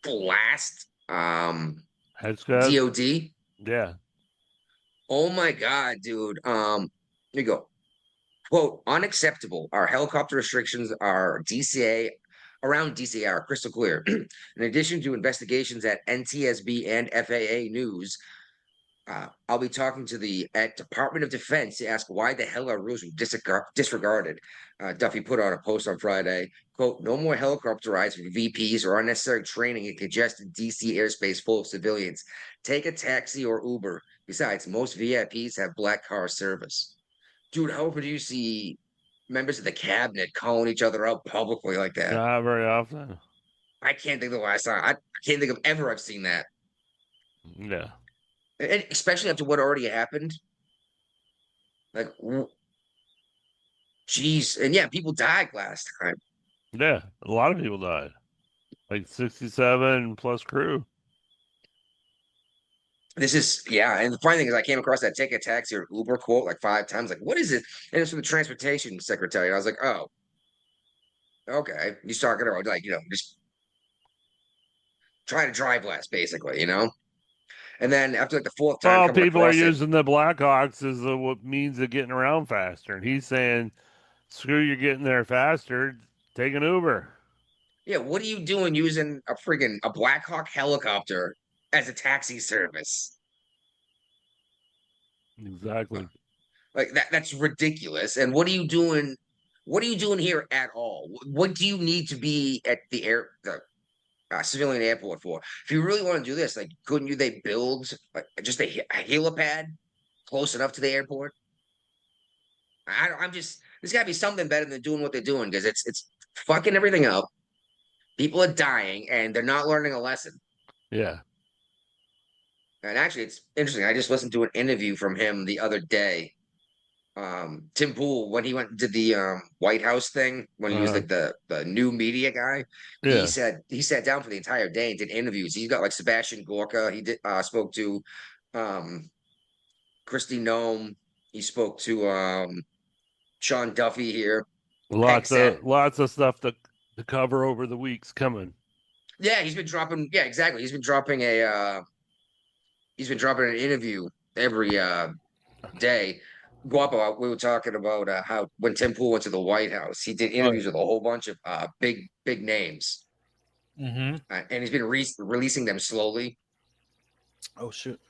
blast Head scratch? DOD? Yeah. Oh my god, dude. Here you go. Quote, unacceptable. Our helicopter restrictions are DCA around DCA are crystal clear. In addition to investigations at NTSB and FAA News, I'll be talking to the Department of Defense to ask why the hell our rules were disregarded. Duffy put on a post on Friday, quote, no more helicopter rides for VPs or unnecessary training in congested DC airspace full of civilians. Take a taxi or Uber. Besides, most VIPs have black car service. Dude, how often do you see members of the cabinet calling each other out publicly like that? Not very often. I can't think of the last time. I can't think of ever I've seen that. Yeah. And especially after what already happened. Like, jeez. And yeah, people died last time. Yeah. A lot of people died. Like 67 plus crew. This is, yeah. And the funny thing is, I came across that take a taxi or Uber quote like 5 times. Like, what is it? And it's from the transportation secretary. And I was like, oh, okay. He's talking about, like, just try to drive less, basically. And then after like the fourth time Well, coming people are across it, using the Blackhawks as what means of getting around faster. And he's saying, screw you getting there faster, take an Uber. yeah, what are you doing using a Black Hawk helicopter as a taxi service? Exactly. Like that's ridiculous. And what are you doing? What are you doing here at all? What do you need to be at the civilian airport for? If you really want to do this, like, couldn't they build like just a helipad close enough to the airport? I'm just there's got to be something better than doing what they're doing because it's fucking everything up. People are dying and they're not learning a lesson. Yeah. And actually, it's interesting. I just listened to an interview from him the other day. Tim Pool, when he went and did the White House thing, when he was like the new media guy, he Yeah. said he sat down for the entire day and did interviews. He's got like Sebastian Gorka. He did spoke to Christy Nome. He spoke to Sean Duffy here. Lots of stuff to cover over the weeks coming. Yeah, he's been dropping. Yeah, exactly. He's been dropping an interview every day. Guapo, we were talking about how when Tim Pool went to the White House, he did interviews with a whole bunch of big names, Mm-hmm. and he's been releasing them slowly. Oh shoot!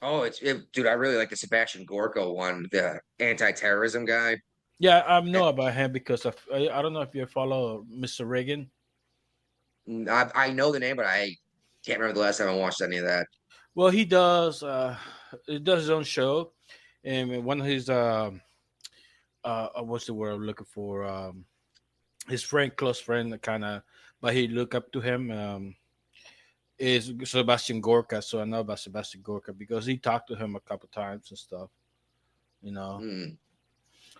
Oh, dude, I really like the Sebastian Gorka one, the anti-terrorism guy. Yeah, I know about him because I don't know if you follow Mr. Reagan. I know the name, but I can't remember the last time I watched any of that. Well, he does his own show, and one of his what's the word I'm looking for? His close friend, kind of, but he look up to him. Is Sebastian Gorka, so I know about Sebastian Gorka because he talked to him a couple times and stuff.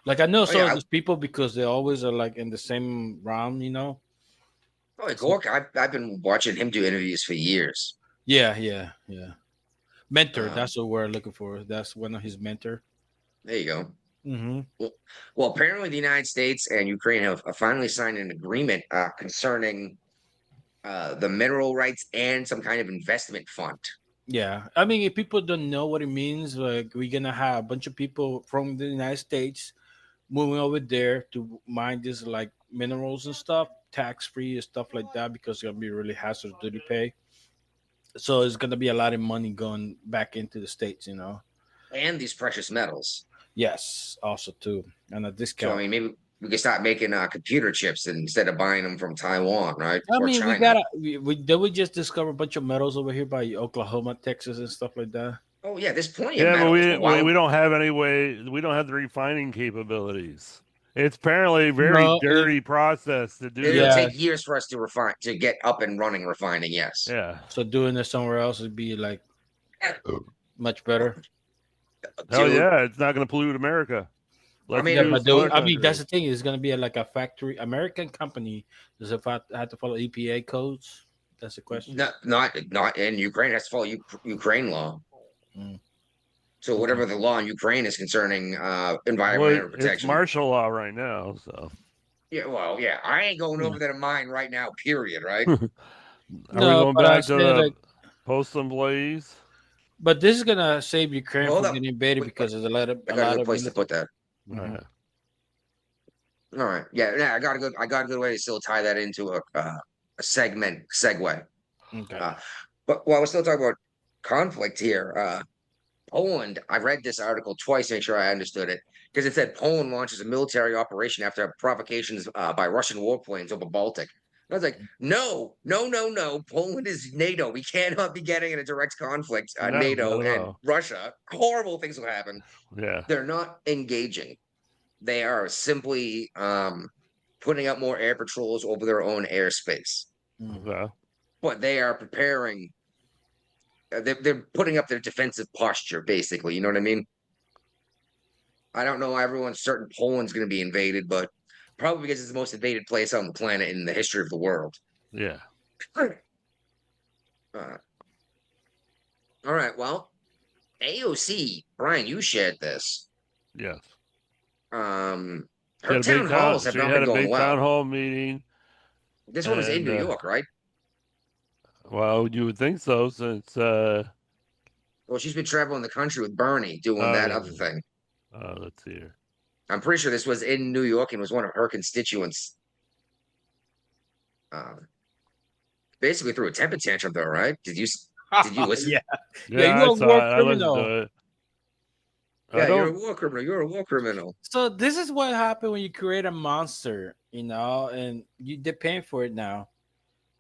Like I know some of these people because they always are like in the same round. Oh, Gorka, I've been watching him do interviews for years. Yeah. Mentor, that's what we're looking for. That's one of his mentor. There you go. Mm-hmm. Well, apparently the United States and Ukraine have finally signed an agreement concerning the mineral rights and some kind of investment fund. Yeah, I mean, if people don't know what it means, like we're gonna have a bunch of people from the United States moving over there to mine this like minerals and stuff, tax free and stuff like that, because it's gonna be really hazardous duty pay. So it's gonna be a lot of money going back into the states, you know. And these precious metals. Yes, also too, and a So I discount. mean, maybe we could start making computer chips instead of buying them from Taiwan, right? I Or mean, we China. gotta we just discover a bunch of metals over here by Oklahoma, Texas, and stuff like that. Oh yeah, there's plenty of Yeah, but metals. But why we would don't have any way. We don't have the refining capabilities. It's apparently a very No, dirty process to do it'll that. yeah. take years for us to refine to get up and running refining? Yes. Yeah. So doing it somewhere else would be like much better. Hell Dude, yeah, it's not going to pollute America. Let's mean, Yeah, do but some other I mean, that's countries. the thing. It's gonna be like a factory American company. Does it have to follow EPA codes? That's the question. not in Ukraine. It has to follow Ukraine law. Mm. So Okay. whatever the law in Ukraine is concerning Well, environmental it's protection. martial law right now, so. Yeah, well, yeah, I ain't going Yeah. over there to mine right now. Period. Right? Are we No, going but I back to said the like, postal employees? but this is gonna save Ukraine Hold from up. getting invaded Wait, because there's a I got a lot good of place to put that. All Mhm. right. All right. Yeah. I got a good way to still tie that into a segue. Okay. But while we're still talking about conflict here, Poland. I read this article twice to make sure I understood it because it said Poland launches a military operation after provocations by Russian warplanes over Baltic. And I was like, no, no, no, no. Poland is NATO. We cannot be getting in a direct conflict. No, NATO not at and all. Russia. Horrible things will happen. Yeah. They're not engaging. They are simply putting up more air patrols over their own airspace. Okay. But they are preparing. They're putting up their defensive posture, basically. You know what I mean? I don't know. Everyone's certain Poland's going to be invaded, but probably because it's the most invaded place on the planet in the history of the world. Yeah. Uh, all right. Well, AOC, Brian, you shared this. Yes. Her She had a town big halls have she not had been a going big well. town hall meeting. This one was in And New York, right? well, you would think so, since Well, she's been traveling the country with Bernie doing that yeah. other thing. Let's see here. I'm pretty sure this was in New York and was one of her constituents. Basically threw a temper tantrum, though, right? Did you listen? Yeah. Yeah, You're I a saw war it. I listened criminal. to it. I Yeah, you're a don't. war criminal. You're a war criminal. So this is what happened when you create a monster, you know, and they're paying for it now.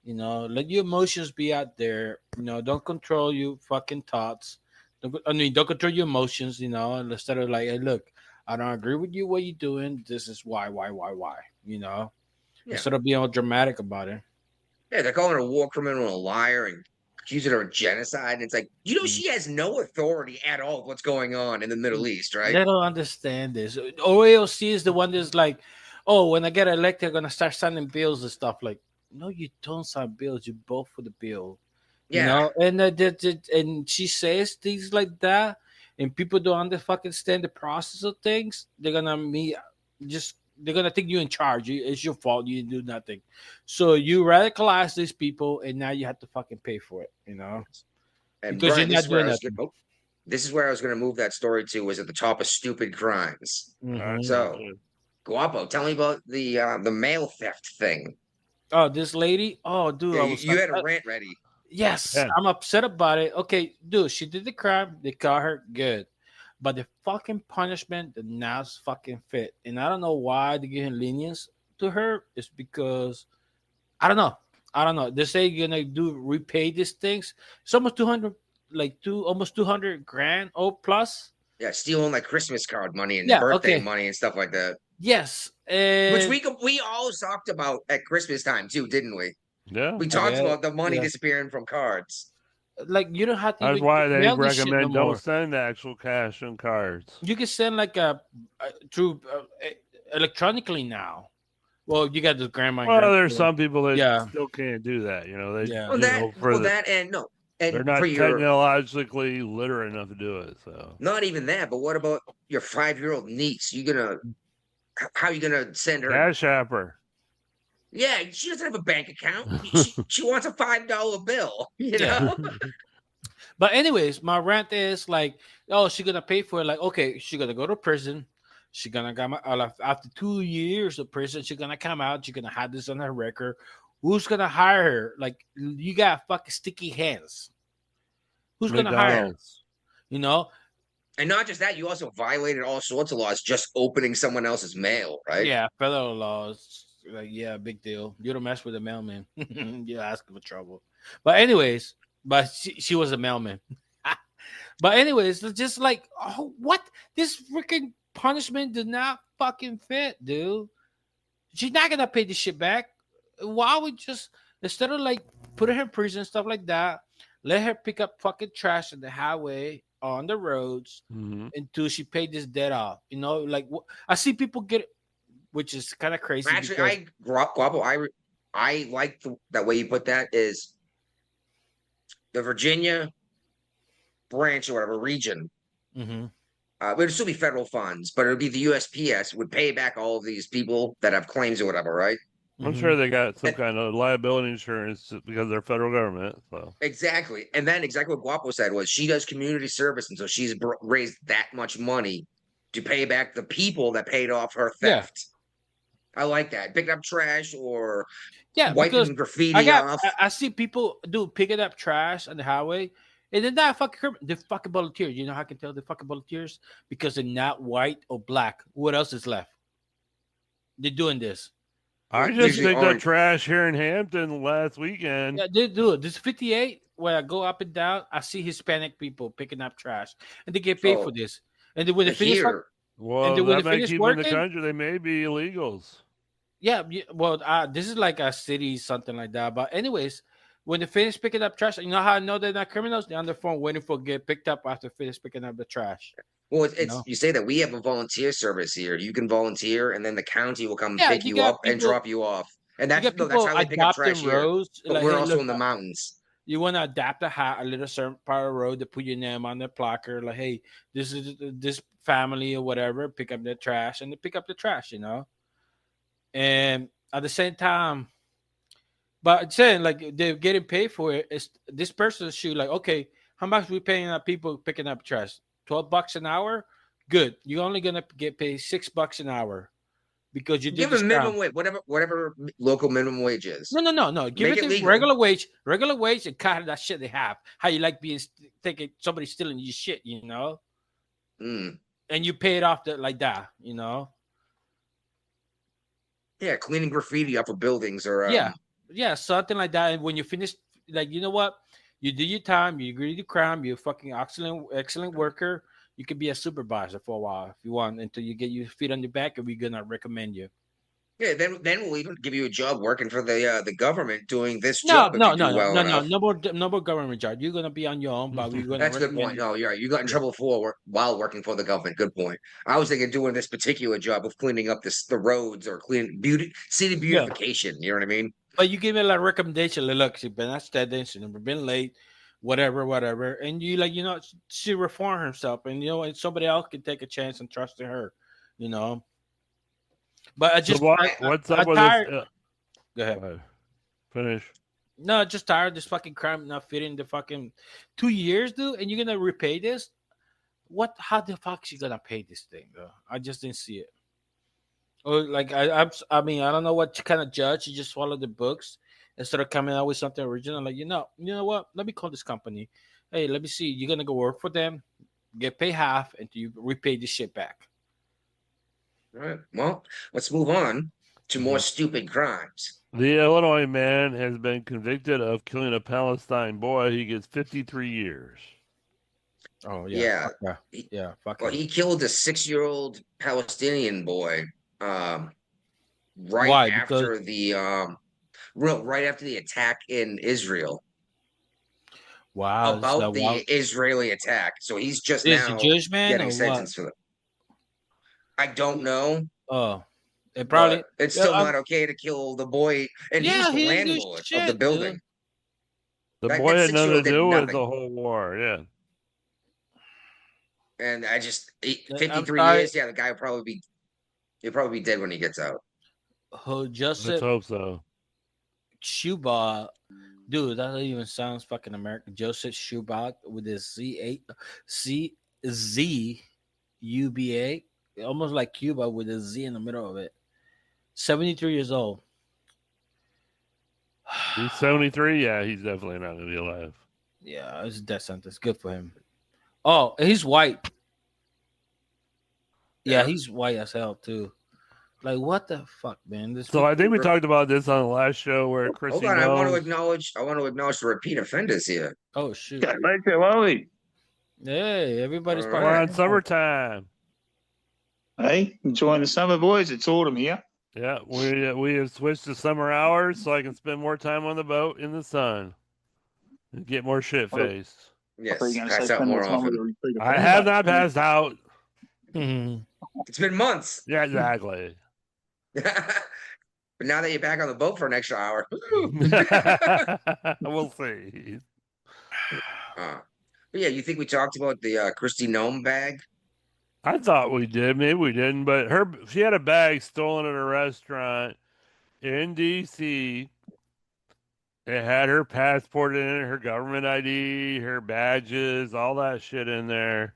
You know, let your emotions be out there. You know, don't control your fucking thoughts. Don't control your emotions. You know, and instead of like, hey, look, I don't agree with you. What you doing? This is why. You know, Yeah. instead of being all dramatic about it. Yeah, they're calling her a war criminal, a liar, and accusing her of genocide. And it's like, Mm. she has no authority at all of what's going on in the Middle East, right? They don't understand this. OAOC is the one that's like, oh, when I get elected, I'm gonna start signing bills and stuff. Like, no, you don't sign bills. You vote for the bill. You Yeah. know, and and she says things like that, and people don't understand the process of things. They're gonna they're gonna think you're in charge. It's your fault. You didn't do nothing. So you radicalize these people, and now you have to fucking pay for it. You know, And because Brian, you're not doing nothing. this is where I was going to move that story to, was at the top of stupid crimes. Mhm. So, Guapo, tell me about the mail theft thing. Oh, this lady. Oh, dude, Yeah, I was. you had a rant ready. Yes, Yeah. I'm upset about it. Okay, dude, she did the crime. They caught her. Good. But the fucking punishment did not fucking fit. And I don't know why they're giving lenience to her. It's because I don't know. I don't know. They say you're gonna repay these things. It's almost 200, almost 200 grand or plus. Yeah, stealing like Christmas card money and Yeah, birthday okay. money and stuff like that. Yes. Which And we all talked about at Christmas time too, didn't we? Yeah. We talked get it. about the money Yeah. disappearing from cards. Like you don't have to That's even why they mail this shit no recommend more. don't send the actual cash and cards. You can send like through electronically now. Well, you got the grandma. and Well, grandpa. there's some people that Yeah. still can't do that. You know, they Yeah. Well, that and no, and they're not for your technologically literate enough to do it. So not even that. But what about your 5-year-old niece? How you gonna send her? cash apper. Yeah, she doesn't have a bank account. She wants a $5 bill, you know? But anyways, my rant is like, oh, she's gonna pay for it. Like, okay, she's gonna go to prison. She's gonna come out after 2 years of prison. She's gonna come out. She's gonna have this on her record. Who's gonna hire her? Like, you got fucking sticky hands. Who's gonna hire her? McDonald's. You know? And not just that, you also violated all sorts of laws just opening someone else's mail, right? Yeah, federal laws. Like, yeah, big deal. You don't mess with a mailman. You're asking for trouble. But anyways, but she was a mailman. But anyways, it's just like, oh, what? This freaking punishment did not fucking fit, dude. She's not gonna pay this shit back. Why would just instead of like putting her in prison stuff like that, let her pick up fucking trash on the highway on the roads until she paid this debt off. You know, like I see people get, which is kind of crazy. Actually, Guapo, I like that way you put that is the Virginia branch or whatever region. It would still be federal funds, but it would be the USPS would pay back all of these people that have claims or whatever, right? I'm sure they got some kind of liability insurance because they're federal government. So exactly, and then exactly what Guapo said was she does community service, and so she's raised that much money to pay back the people that paid off her theft. Yeah. I like that. Picking up trash or wiping graffiti off. I see people picking up trash on the highway. And they're not fucking they're fucking volunteers. You know how I can tell they're fucking volunteers? Because they're not white or black. What else is left? They're doing this. I just picked up trash here in Hampton last weekend. Yeah, they do it. This 58, where I go up and down, I see Hispanic people picking up trash. And they get paid for this. And then when they finish that might keep them in the country. They may be illegals. Yeah, well, this is like a city, something like that. But anyways, when they finish picking up trash, you know how I know they're not criminals? They're on their phone waiting for get picked up after finish picking up the trash. Well, you say that we have a volunteer service here. You can volunteer, and then the county will come pick you up and drop you off. And that's how they pick up trash here. But like, we're also in the mountains. You want to adapt a little certain part of the road to put your name on the placard, like, hey, this is this family or whatever. Pick up the trash, and they pick up the trash, you know. And at the same time. But saying like they're getting paid for it, is this person's shoe like, okay, how much we paying people picking up trash? $12 an hour? Good. You're only gonna get paid $6 an hour because you give them minimum wage, whatever local minimum wage is. No. Give it to regular wage, and cut that shit they have. How you like being thinking somebody stealing your shit, you know? And you pay it off like that, you know? Yeah, cleaning graffiti off of buildings or Yeah, something like that. And when you finish, like, you know what? You do your time, you agree to crime, you're a fucking excellent worker. You could be a supervisor for a while if you want until you get your feet on your back, and we're gonna recommend you. Yeah, then we'll even give you a job working for the government doing this job. No more government job. You're gonna be on your own, but we're gonna. That's a good point. No, you're right. You got in trouble while working for the government. Good point. I was thinking doing this particular job of cleaning up the roads or city beautification. You know what I mean? But you give me a recommendation. Look, she's been outstanding. She's never been late. Whatever. And you like, you know, she reformed herself, and you know, and somebody else can take a chance and trust in her. You know. But I just what's up with this? Go ahead. Finish. No, just tired of this fucking crime not fitting the fucking 2 years, dude. And you're gonna repay this? How the fuck is she gonna pay this thing, though? I just didn't see it. Or like I mean, I don't know what kind of judge. You just swallow the books instead of coming out with something original. Like, you know what? Let me call this company. Hey, let me see. You're gonna go work for them, get paid half, until you repay this shit back. All right. Well, let's move on to more stupid crimes. The Illinois man has been convicted of killing a Palestine boy. He gets 53 years. Oh yeah. Fuck well, he killed a 6-year-old Palestinian boy. Right after the attack in Israel. Wow. About the Israeli attack. So he's just now Jewish man getting sentenced for that. I don't know. Oh, it's still not okay to kill the boy, and he's the landlord of the building. Dude. The boy had nothing to do with the whole war, yeah. And I just 53 years. Yeah, the guy will probably be dead when he gets out. Who Let's Joseph hope so. Schubach, dude, that even sounds fucking American. Joseph Schubach with his CZUBA, almost like Cuba with a Z in the middle of it. 73 years old. He's 73. Yeah, he's definitely not gonna be alive. Yeah, it's a death sentence. Good for him. Oh, he's white. Yeah, he's white as hell too. Like, what the fuck, man? This So I think we people- talked about this on the last show where Chrissy Hold on, I want to knows. acknowledge. I want to acknowledge the repeat offenders here. Oh shoot! Got late there, are we? Hey, everybody's All part We're right. on summertime. Hey, enjoying the summer, boys. It's autumn here. Yeah, we have switched to summer hours so I can spend more time on the boat in the sun and get more shit faced. I thought you Yes, were going to say pass out spend more more time with often. the repeat I offender, have but- not passed out. Mhm. It's been months. Yeah, exactly. But now that you're back on the boat for an extra hour, We'll see. but yeah, you think we talked about the Christy Gnome bag? I thought we did. Maybe we didn't. But she had a bag stolen at a restaurant in D.C. It had her passport in it, her government ID, her badges, all that shit in there.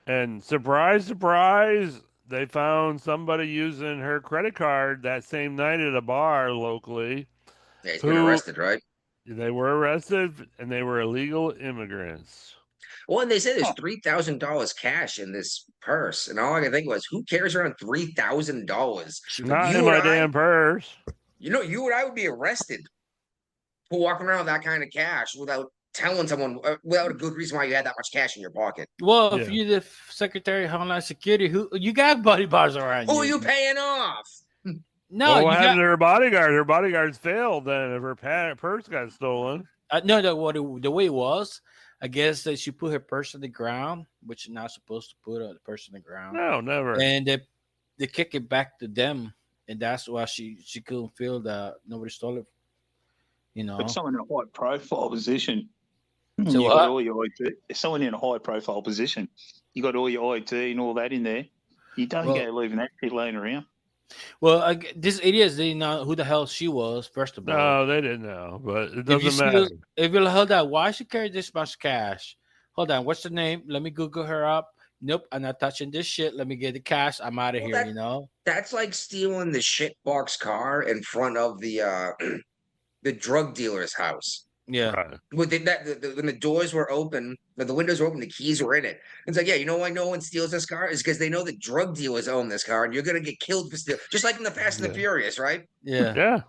And surprise, surprise, they found somebody using her credit card that same night at a bar locally. Yeah, he's been arrested, right? They were arrested and they were illegal immigrants. Well, and they said there's $3,000 cash in this purse, and all I can think was, who carries around $3,000? Not You in my and I- damn purse. You know, you and I would be arrested for walking around with that kind of cash without telling someone, without a good reason why you had that much cash in your pocket. Well, if Yeah. you're the Secretary of Homeland Security, who you got buddy bars around Who are you? you paying off? No, Well, you what got happened to her bodyguard? Her bodyguards failed then if her purse got stolen. no. The way it was, I guess that she put her purse on the ground, which you're not supposed to put the purse on the ground, No, never. and they kick it back to them, and that's why she couldn't feel that nobody stole it. You know, But someone in a high profile position. So you what? got all your IT. Someone in a high profile position. You got all your IT and all that in there. You don't Well- go leaving that shit laying around. well, these idiots didn't know who the hell she was. First of all, No, they didn't know, but it if you doesn't see matter. those, if you hold on, why she carry this much cash? Hold on, what's the name? Let me Google her up. Nope, I'm not touching this shit. Let me get the cash. I'm out of Well, here. that- You know. That's like stealing the shitbox car in front of the the drug dealer's house. Yeah. Right. When when the doors were open, when the windows were open, the keys were in it. It's like, yeah, you know why no one steals this car? Is because they know that drug dealers own this car, and you're gonna get killed for steal. Just like in the Fast and the Yeah. Furious, right? Yeah. Yeah.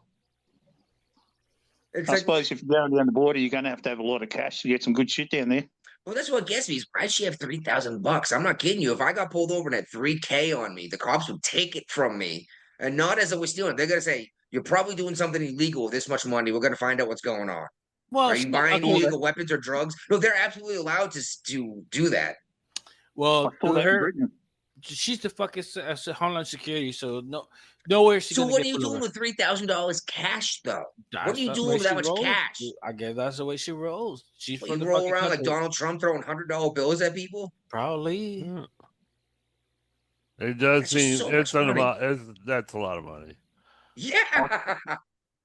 It's I like, suppose if you're going down the border, you're going to have a lot of cash to get some good shit down there. well, that's what gets me. Is why'd she have $3,000? I'm not kidding you. If I got pulled over and had $3K on me, the cops would take it from me, and not as I was stealing. They're gonna say, "You're probably doing something illegal with this much money. We're gonna find out what's going on. Well, Are you she- buying okay, illegal weapons or drugs?" No, they're absolutely allowed to do that. well, I saw to that in her, Britain. she's the fucking Homeland Security, so nowhere she's So gonna what are get you pulled doing over. with $3,000 cash, though? What are you That's the doing way with that she much rolls. cash? I guess that's the way she rolls. She's What, from you the roll fucking around like country. Donald Trump throwing $100 bills at people? Probably. Yeah. It does That's just seem so it's much a money. lot. That's a lot of money. Yeah.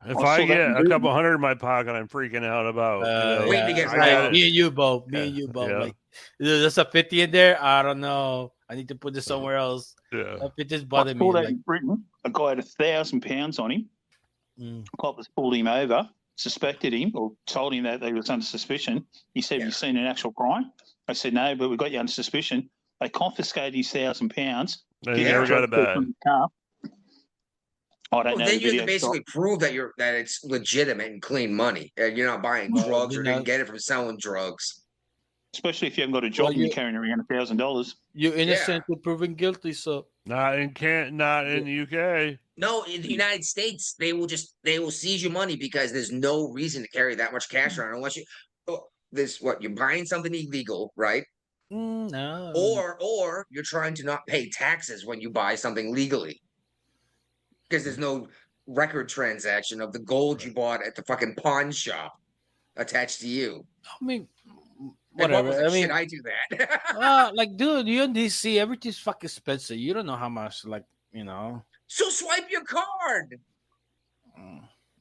If I I saw that get in a Britain. couple hundred in my pocket, I'm freaking out about. Waiting to get I right. got- Me and you both. Me and you both. Yeah. Like, there's a 50 in there. I don't know. I need to put this somewhere else. yeah. That 50 is I bothering me. saw that Like, in Britain. A guy had £1,000 on him. mm. Coppers pulled him over, suspected him, or told him that they was under suspicion. He said, Yeah. "Have you seen an actual crime?" I said, "No, but we got you under suspicion." They confiscated his £1,000. And you Yeah. never got it back. From the car. I don't Well, know. then the you have to video basically prove that it's legitimate and clean money. And you're not buying Well, drugs you or didn't know- get it from selling drugs. especially if you haven't got a job Well, and you're you- carrying around $1,000. You're innocent until proven guilty. So Not in the UK. No, in the United States, they will seize your money because there's no reason to carry that much cash around unless you're buying something illegal, right? no. Or you're trying to not pay taxes when you buy something legally. Because there's no record transaction of the gold you bought at the fucking pawn shop attached to you. I mean, And whatever. Bob was like, I mean, shit, I do that. like, dude, you're in DC. Everything's fucking expensive. You don't know how much, like, you know. So swipe your card.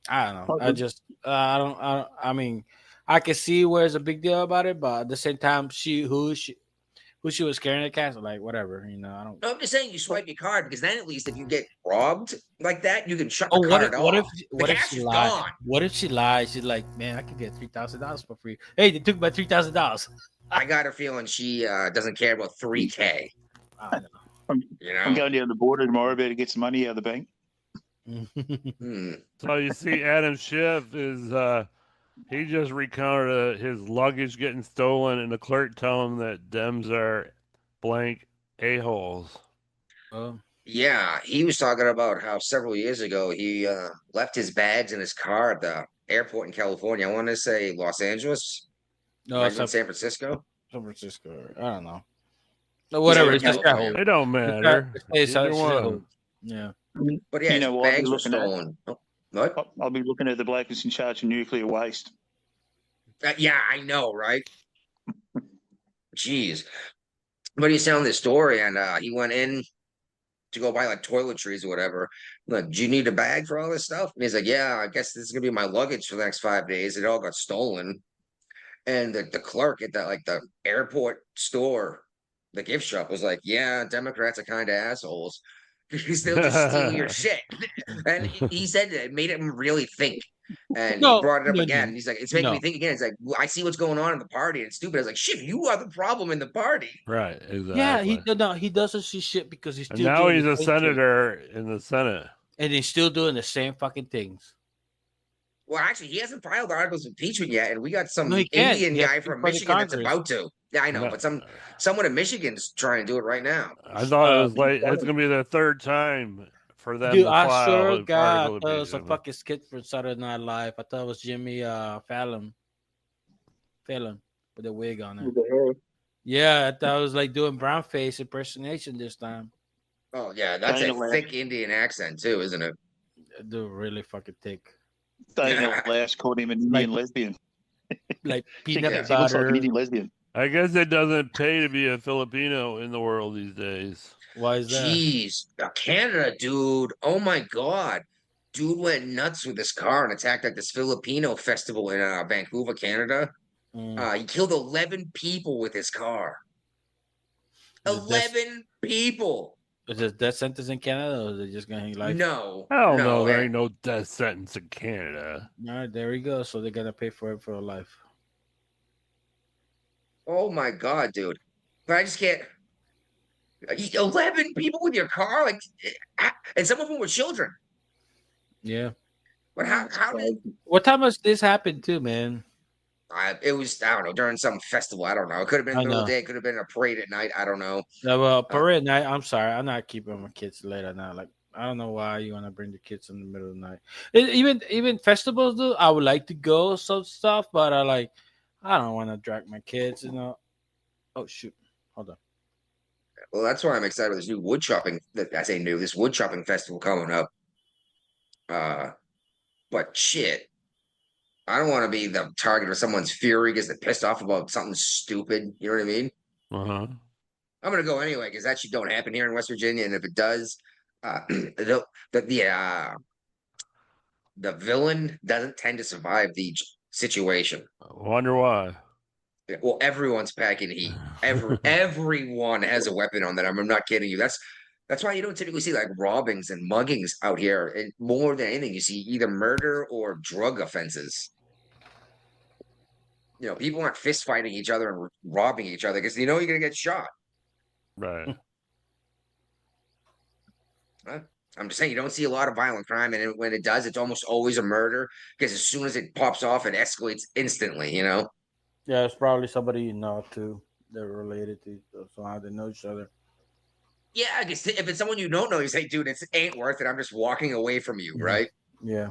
I don't know. I mean, I can see where it's a big deal about it, but at the same time, who she was carrying the cash, like whatever, you know. I don't. No, I'm just saying you swipe your card because then at least if you get robbed like that, you can shut Oh, the card off. What The if cash she is lied? gone. What if she lies? She's like, man, I could get $3,000 for free. Hey, they took my $3,000. I got a feeling she doesn't care about $3K. I know. I'm going down the border tomorrow to get some money out of the bank. So you see, Adam Schiff is he just recounted his luggage getting stolen, and the clerk telling him that Dems are blank a-holes. Yeah, he was talking about how several years ago he left his bags in his car at the airport in California. I want to say Los Angeles. No, San Francisco. San Francisco. I don't know. Whatever. It's just that It don't matter. Yeah. But yeah, his bags were stolen. What? I'll be looking at the bloke who's in charge of nuclear waste. Yeah, I know, right? Jeez. But he's telling this story, and he went in to go buy like toiletries or whatever. Like, do you need a bag for all this stuff? And he's like, yeah, I guess this is gonna be my luggage for the next 5 days. It all got stolen. And the clerk at that like the airport store, the gift shop, was like, yeah, Democrats are kind of assholes. They'll just steal your shit. And he said it made him really think. And he brought it up again. He's like, it's making me think again. It's like, well, I see what's going on in the party. And it's stupid. I was like, shit, you are the problem in the party. Right, exactly. Yeah, he doesn't see shit because he's still. And now he's a senator in the Senate. And he's still doing the same fucking things. Well, actually, he hasn't filed articles of impeachment yet, and we got some Indian guy from Michigan that's about to. Yeah, I know, but someone in Michigan's trying to do it right now. I thought it was like it's gonna be the third time for them. Dude, to I file sure an got article of it was a impeachment. fucking skit for Saturday Night Live. I thought it was Jimmy Fallon with a wig on it. Yeah, I thought it was like doing brown face impersonation this time. Oh yeah, that's a thick Indian accent too, isn't it? Dude, really fucking thick. Dana Lash called him an Indian lesbian. Like peanut He looks butter. like an Indian lesbian. I guess it doesn't pay to be a Filipino in the world these days. Why is that? Jeez, Canada, dude. Oh my god. Dude went nuts with his car and attacked like this Filipino festival in Vancouver, Canada. He killed 11 people with his car. 11 people. Is it death sentence in Canada, or is it just gonna hang life? No. Hell no, there ain't no death sentence in Canada. All right, there we go. So they're gonna pay for it for life. Oh my god, dude. But I just can't. 11 people with your car, like, and some of them were children. Yeah. But how did? What time has this happened to, man? It was, I don't know, during some festival. I don't know. It could have been the middle of the day. It could have been a parade at night. I don't know. No, well, parade night. I'm sorry, I'm not keeping my kids late at night. Like, I don't know why you want to bring the kids in the middle of the night. Even festivals, though, I would like to go some stuff, but I don't want to drag my kids. You know. Oh shoot! Hold on. Well, that's why I'm excited with this new wood chopping. I say new. This wood chopping festival coming up. But shit. I don't want to be the target of someone's fury because they're pissed off about something stupid. You know what I mean? I'm gonna go anyway because that shit don't happen here in West Virginia, and if it does, the villain doesn't tend to survive the situation. I wonder why. Well, everyone's packing heat. Everyone has a weapon on them. I'm not kidding you. That's why you don't typically see like robbings and muggings out here. And more than anything, you see either murder or drug offenses. You know, people aren't fist fighting each other and robbing each other because you know you're gonna get shot. Right. I'm just saying you don't see a lot of violent crime, and when it does, it's almost always a murder because as soon as it pops off, it escalates instantly. You know. Yeah, it's probably somebody you know too. They're related to, so how they know each other. Yeah, I guess if it's someone you don't know, you say, dude, it ain't worth it. I'm just walking away from you, right? Yeah.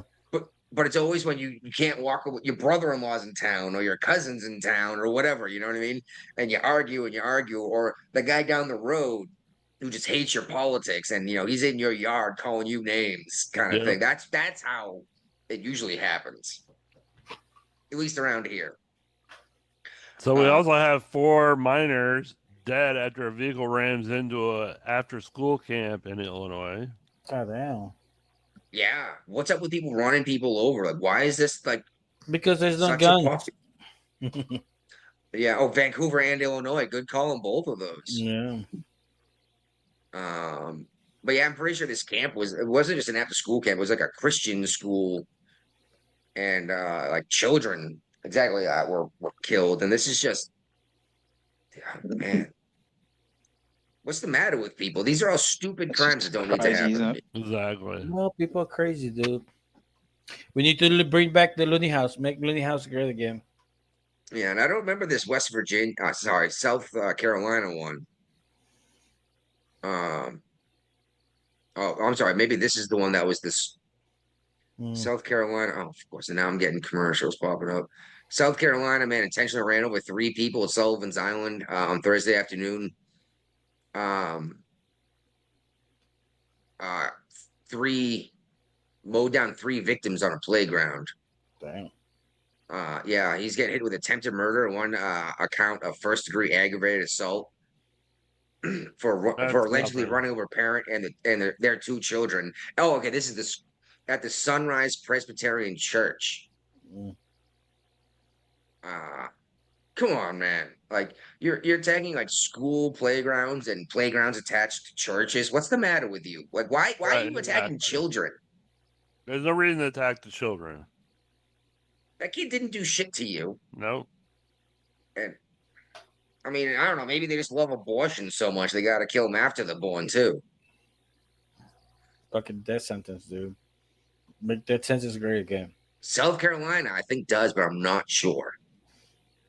But it's always when you can't walk away, your brother-in-law's in town or your cousin's in town or whatever, you know what I mean? And you argue, or the guy down the road who just hates your politics and, you know, he's in your yard calling you names kind of thing. That's how it usually happens, at least around here. So we also have 4 minors dead after a vehicle rams into a after-school camp in Illinois. God damn. Yeah. What's up with people running people over? Like, why is this like Because there's no such a gun. pop? Yeah. Oh, Vancouver and Illinois. Good call on both of those. Yeah. But yeah, I'm pretty sure this camp it wasn't just an after school camp, it was like a Christian school, and like children exactly were killed. And this is just man. What's the matter with people? These are all stupid It's crimes just that don't need to crazy, isn't happen. it? Exactly. No, people are crazy, dude. We need to bring back the Looney House. Make Looney House great again. Yeah, and I don't remember this West Virginia, sorry, South Carolina one. Oh, I'm sorry. Maybe this is the one that was this South Carolina. Oh, of course. And now I'm getting commercials popping up. South Carolina man intentionally ran over 3 people at Sullivan's Island on Thursday afternoon. Um, uh, mowed down 3 victims on a playground. Damn. Yeah, he's getting hit with attempted murder, one account of first-degree aggravated assault for That's allegedly nothing. running over a parent and their 2 children. Oh, okay. This is at the Sunrise Presbyterian Church. Mm. Come on, man. Like you're tagging like school playgrounds and playgrounds attached to churches. What's the matter with you? Like why are Right, you attacking exactly. children? There's no reason to attack the children. That kid didn't do shit to you. No. And I mean, I don't know, maybe they just love abortion so much they gotta kill them after they're born too. Fucking death sentence, dude. Make death sentence great again. South Carolina, I think does, but I'm not sure.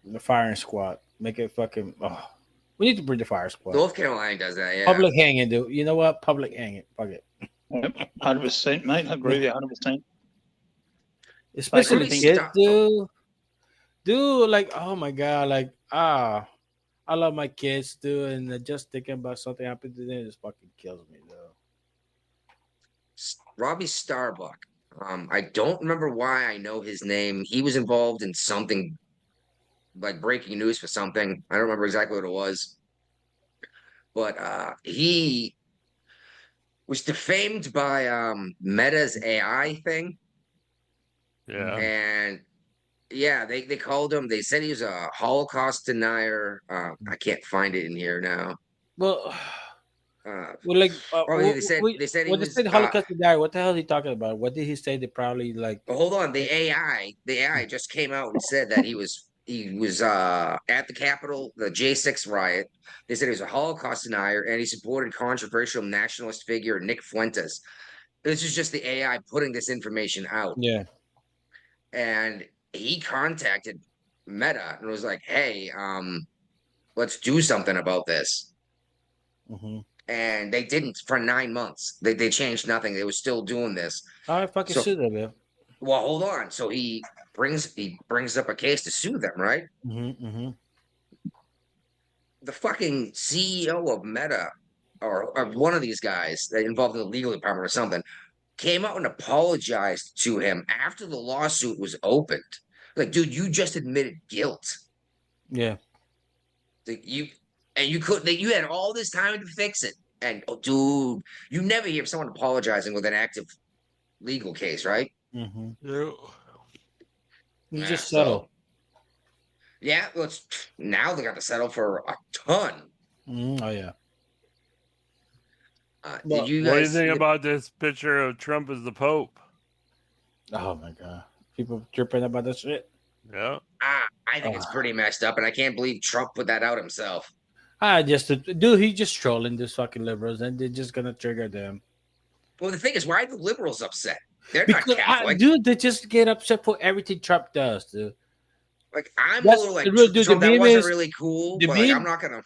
The firing squad. Make it fucking. Oh, we need to bring the fire squad. North Carolina does that, yeah. Public hanging, dude. You know what? Public hanging. Fuck it. Yep, 100%, mate. I agree with you 100%. Especially Like, kids, dude. Dude, like, oh my god, like, I love my kids, dude, and just thinking about something happened to them just fucking kills me, though. Robbie Starbuck. I don't remember why I know his name. He was involved in something like breaking news for something. I don't remember exactly what it was. But he was defamed by Meta's AI thing. Yeah. And yeah, they called him, they said he was a Holocaust denier. I can't find it in here now. Well, They said he when they was said Holocaust denier, what the hell is he talking about? What did he say? They probably like. But hold on, the AI just came out and said that he was at the Capitol, the J6 riot. They said he was a Holocaust denier and he supported controversial nationalist figure Nick Fuentes. This is just the AI putting this information out. Yeah. And he contacted Meta and was like, "Hey, let's do something about this." Mm-hmm. And they didn't for 9 months. They changed nothing. They were still doing this. I fucking sue them, man. Well, hold on. So he brings up a case to sue them, right? Mm-hmm, mm-hmm. The fucking CEO of Meta or one of these guys that involved in the legal department or something came out and apologized to him after the lawsuit was opened. Like, dude, you just admitted guilt. Yeah. Like, you had all this time to fix it. And dude, you never hear someone apologizing with an active legal case, right? Mm-hmm. Yeah. You just settle. Yeah, now they got to settle for a ton. Oh yeah. What do you think about this picture of Trump as the Pope? Oh my god, people tripping about that shit. Yeah. I think it's pretty messed up, and I can't believe Trump put that out himself. He's just trolling these fucking liberals, and they're just gonna trigger them. Well, the thing is, why are the liberals upset? They're not Catholic. Dude, they just get upset for everything Trump does, dude. Like, I'm a little like, Trump, that wasn't really cool, but like, I'm not gonna.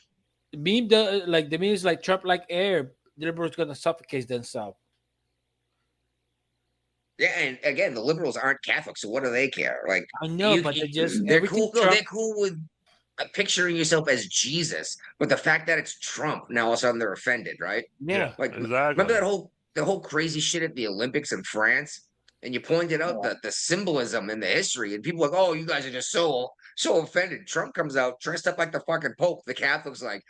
The meme is like Trump like air. The liberals gonna suffocate themselves. Yeah, and again, the liberals aren't Catholic, so what do they care? Like, I know, but they're cool. No, they're cool with picturing yourself as Jesus, but the fact that it's Trump, now all of a sudden they're offended, right? Yeah, like exactly. Remember the whole crazy shit at the Olympics in France, and you pointed out the symbolism and the history, and people were like, "Oh, you guys are just so offended." Trump comes out dressed up like the fucking Pope. The Catholics like,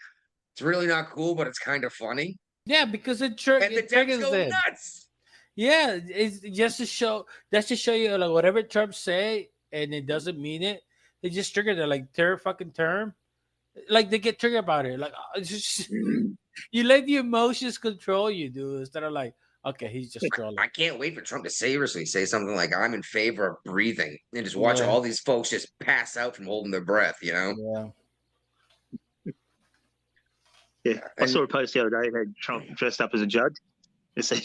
it's really not cool, but it's kind of funny. Yeah, because and the it Dems triggers go them. nuts. Yeah, it's just to show. That's to show you like whatever Trump say, and it doesn't mean it. They just trigger that like terror fucking term. Like they get triggered about it. Like it's just, you let the emotions control you, dude. Instead of like, okay, he's just trolling. I can't wait for Trump to seriously say something like, "I'm in favor of breathing," and just watch Yeah. all these folks just pass out from holding their breath. You know? Yeah. Yeah, I saw a post the other day that had Trump dressed up as a judge. It said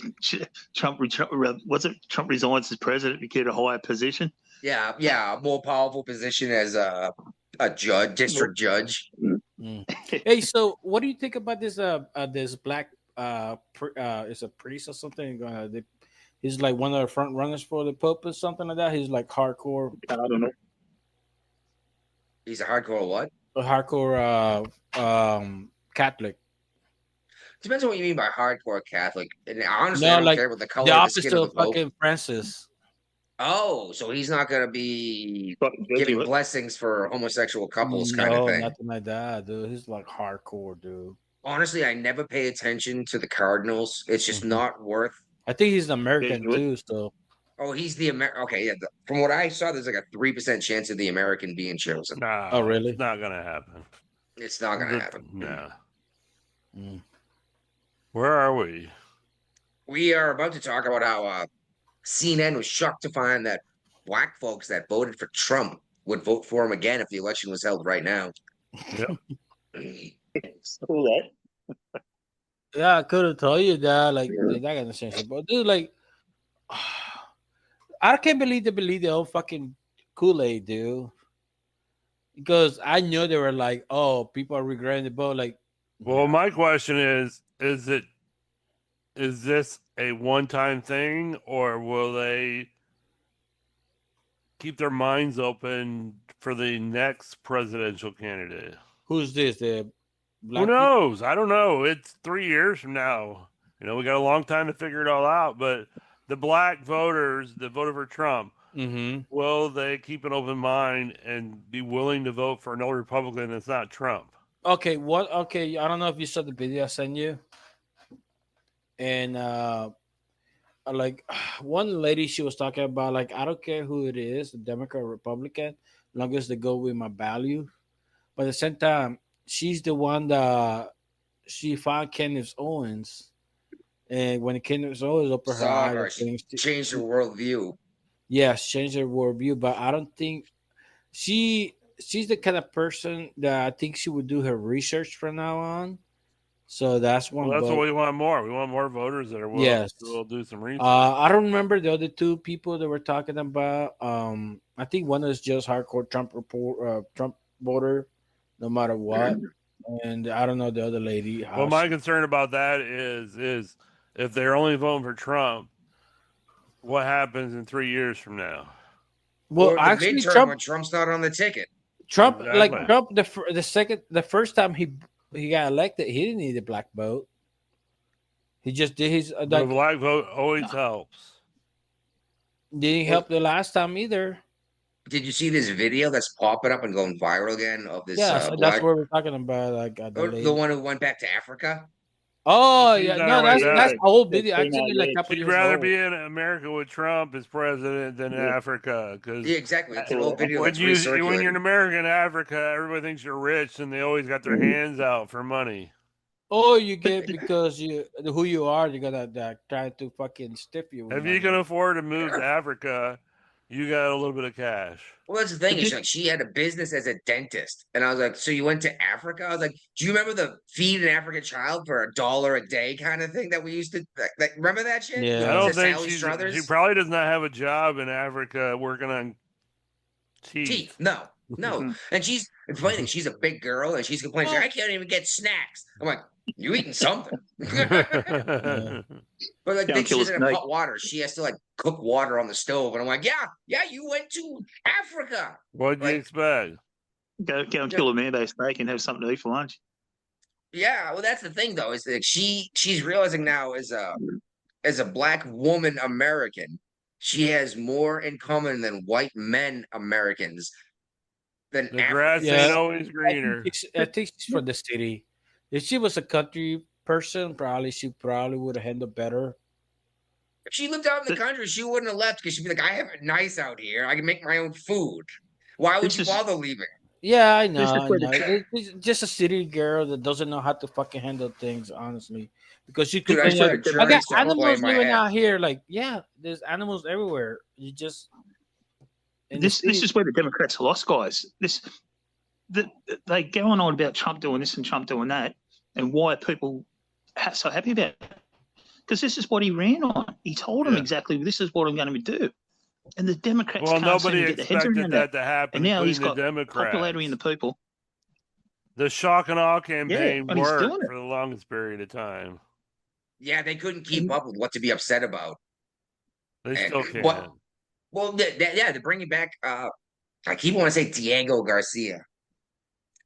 Trump resigns as president to get a higher position. Yeah, yeah, a more powerful position as a judge, district judge. Hey, so what do you think about this black is a priest or something? He's like one of the front runners for the Pope or something like that. He's like hardcore. I don't know. He's a hardcore what? A hardcore Catholic. Depends on what you mean by hardcore Catholic. And honestly, No, I don't like care what the color the of the skin opposite of of the Pope. fucking Francis. Oh, so he's not going to be giving blessings for homosexual couples kind of No, thing. nothing like that, dude. He's like hardcore, dude. Honestly, I never pay attention to the Cardinals. It's just not worth. I think he's an American too, so. Oh, he's the American. Okay, yeah. From what I saw, there's like a 3% chance of the American being chosen. No, Oh, really? It's not gonna happen. It's not going to happen. No. Mm. Where are we? We are about to talk about how CNN was shocked to find that black folks that voted for Trump would vote for him again if the election was held right now. Yep. All that. Yeah, I could have told you that. Like, they're not gonna change it. But dude, like, I can't believe they believe the whole fucking Kool-Aid, dude. Because I knew they were like, oh, people are regretting the vote. Like, Well, my question is this a one-time thing, or will they keep their minds open for the next presidential candidate? who's this? The black Who knows? I don't know. It's 3 years from now. You know, we got a long time to figure it all out. But the black voters that voted for Trump, will they keep an open mind and be willing to vote for another Republican that's not Trump? Okay, what? Okay, I don't know if you saw the video I sent you. And like one lady, she was talking about like, I don't care who it is, the Democrat or Republican, as long as they go with my value. But at the same time, she's the one that she found Candace Owens, and when Candace Owens opened her Saw eyes, her. She changed her worldview. Yes, changed her worldview. But I don't think she's the kind of person that I think she would do her research from now on. So that's one. Well, that's vote. what we want more. We want more voters that are willing Yes. to do some research. I don't remember the other two people that we're talking about. I think one is just hardcore Trump voter, no matter what, and I don't know the other lady. Well, my concern about that is if they're only voting for Trump, what happens in 3 years from now? Well, Or the actually, midterm when Trump's not on the ticket. Trump, Exactly. like Trump, the first time he got elected, he didn't need a black vote. He just did his The like. black vote always helps. Didn't help the last time either. Did you see this video that's popping up and going viral again of this Yeah, so black? that's what we're talking about. Like The one who went back to Africa. Oh She's yeah, on no, her way that's back. a whole video. Actually, like a couple She'd years rather old. be in America with Trump as president than Africa. Because Yeah, exactly. It's an old video that's when you're in recirculating. America and Africa, everybody thinks you're rich and they always got their hands out for money. Or you get because who you are, you're gonna try to fucking stiff you. with If you money. can afford to move to Africa, you got a little bit of cash. Well, that's the thing. Is like she had a business as a dentist, and I was like, "So you went to Africa?" I was like, "Do you remember the feed an African child for $1 a day kind of thing that we used to remember that shit?" Yeah. I don't To think Sally she Struthers? probably does not have a job in Africa working on teeth. No. And it's funny thing, she's a big girl and she's complaining, she's like, I can't even get snacks. I'm like, you eating something. But like then she's in hot water. She has to like cook water on the stove. And I'm like, yeah, you went to Africa. What do you expect? Go and kill a man-based steak and have something to eat for lunch. Yeah, well, that's the thing though, is that she's realizing now as a black woman American, she has more in common than white men Americans. The grass ain't always greener. I think she's from the city. If she was a country person, probably she probably would have handled better. If she lived out in the country, she wouldn't have left because she'd be like, I have it nice out here. I can make my own food. Why would you bother leaving? Yeah, I know. It's just a city girl that doesn't know how to fucking handle things, honestly. Because you could, Dude, I got animals living out here. Like, yeah, there's animals everywhere. You just this is where the Democrats lost, guys. They go on about Trump doing this and Trump doing that, and why are people so happy about it? Because this is what he ran on. He told them exactly, this is what I'm going to do. And the Democrats can't nobody seem to get their heads expected around that to happen. And now he's got Democrats. popularity in the people. The shock and awe campaign and he's doing worked it. for the longest period of time. Yeah, they couldn't keep up with what to be upset about. They still can't. Well, they're bringing back, I keep wanting to say Diego Garcia.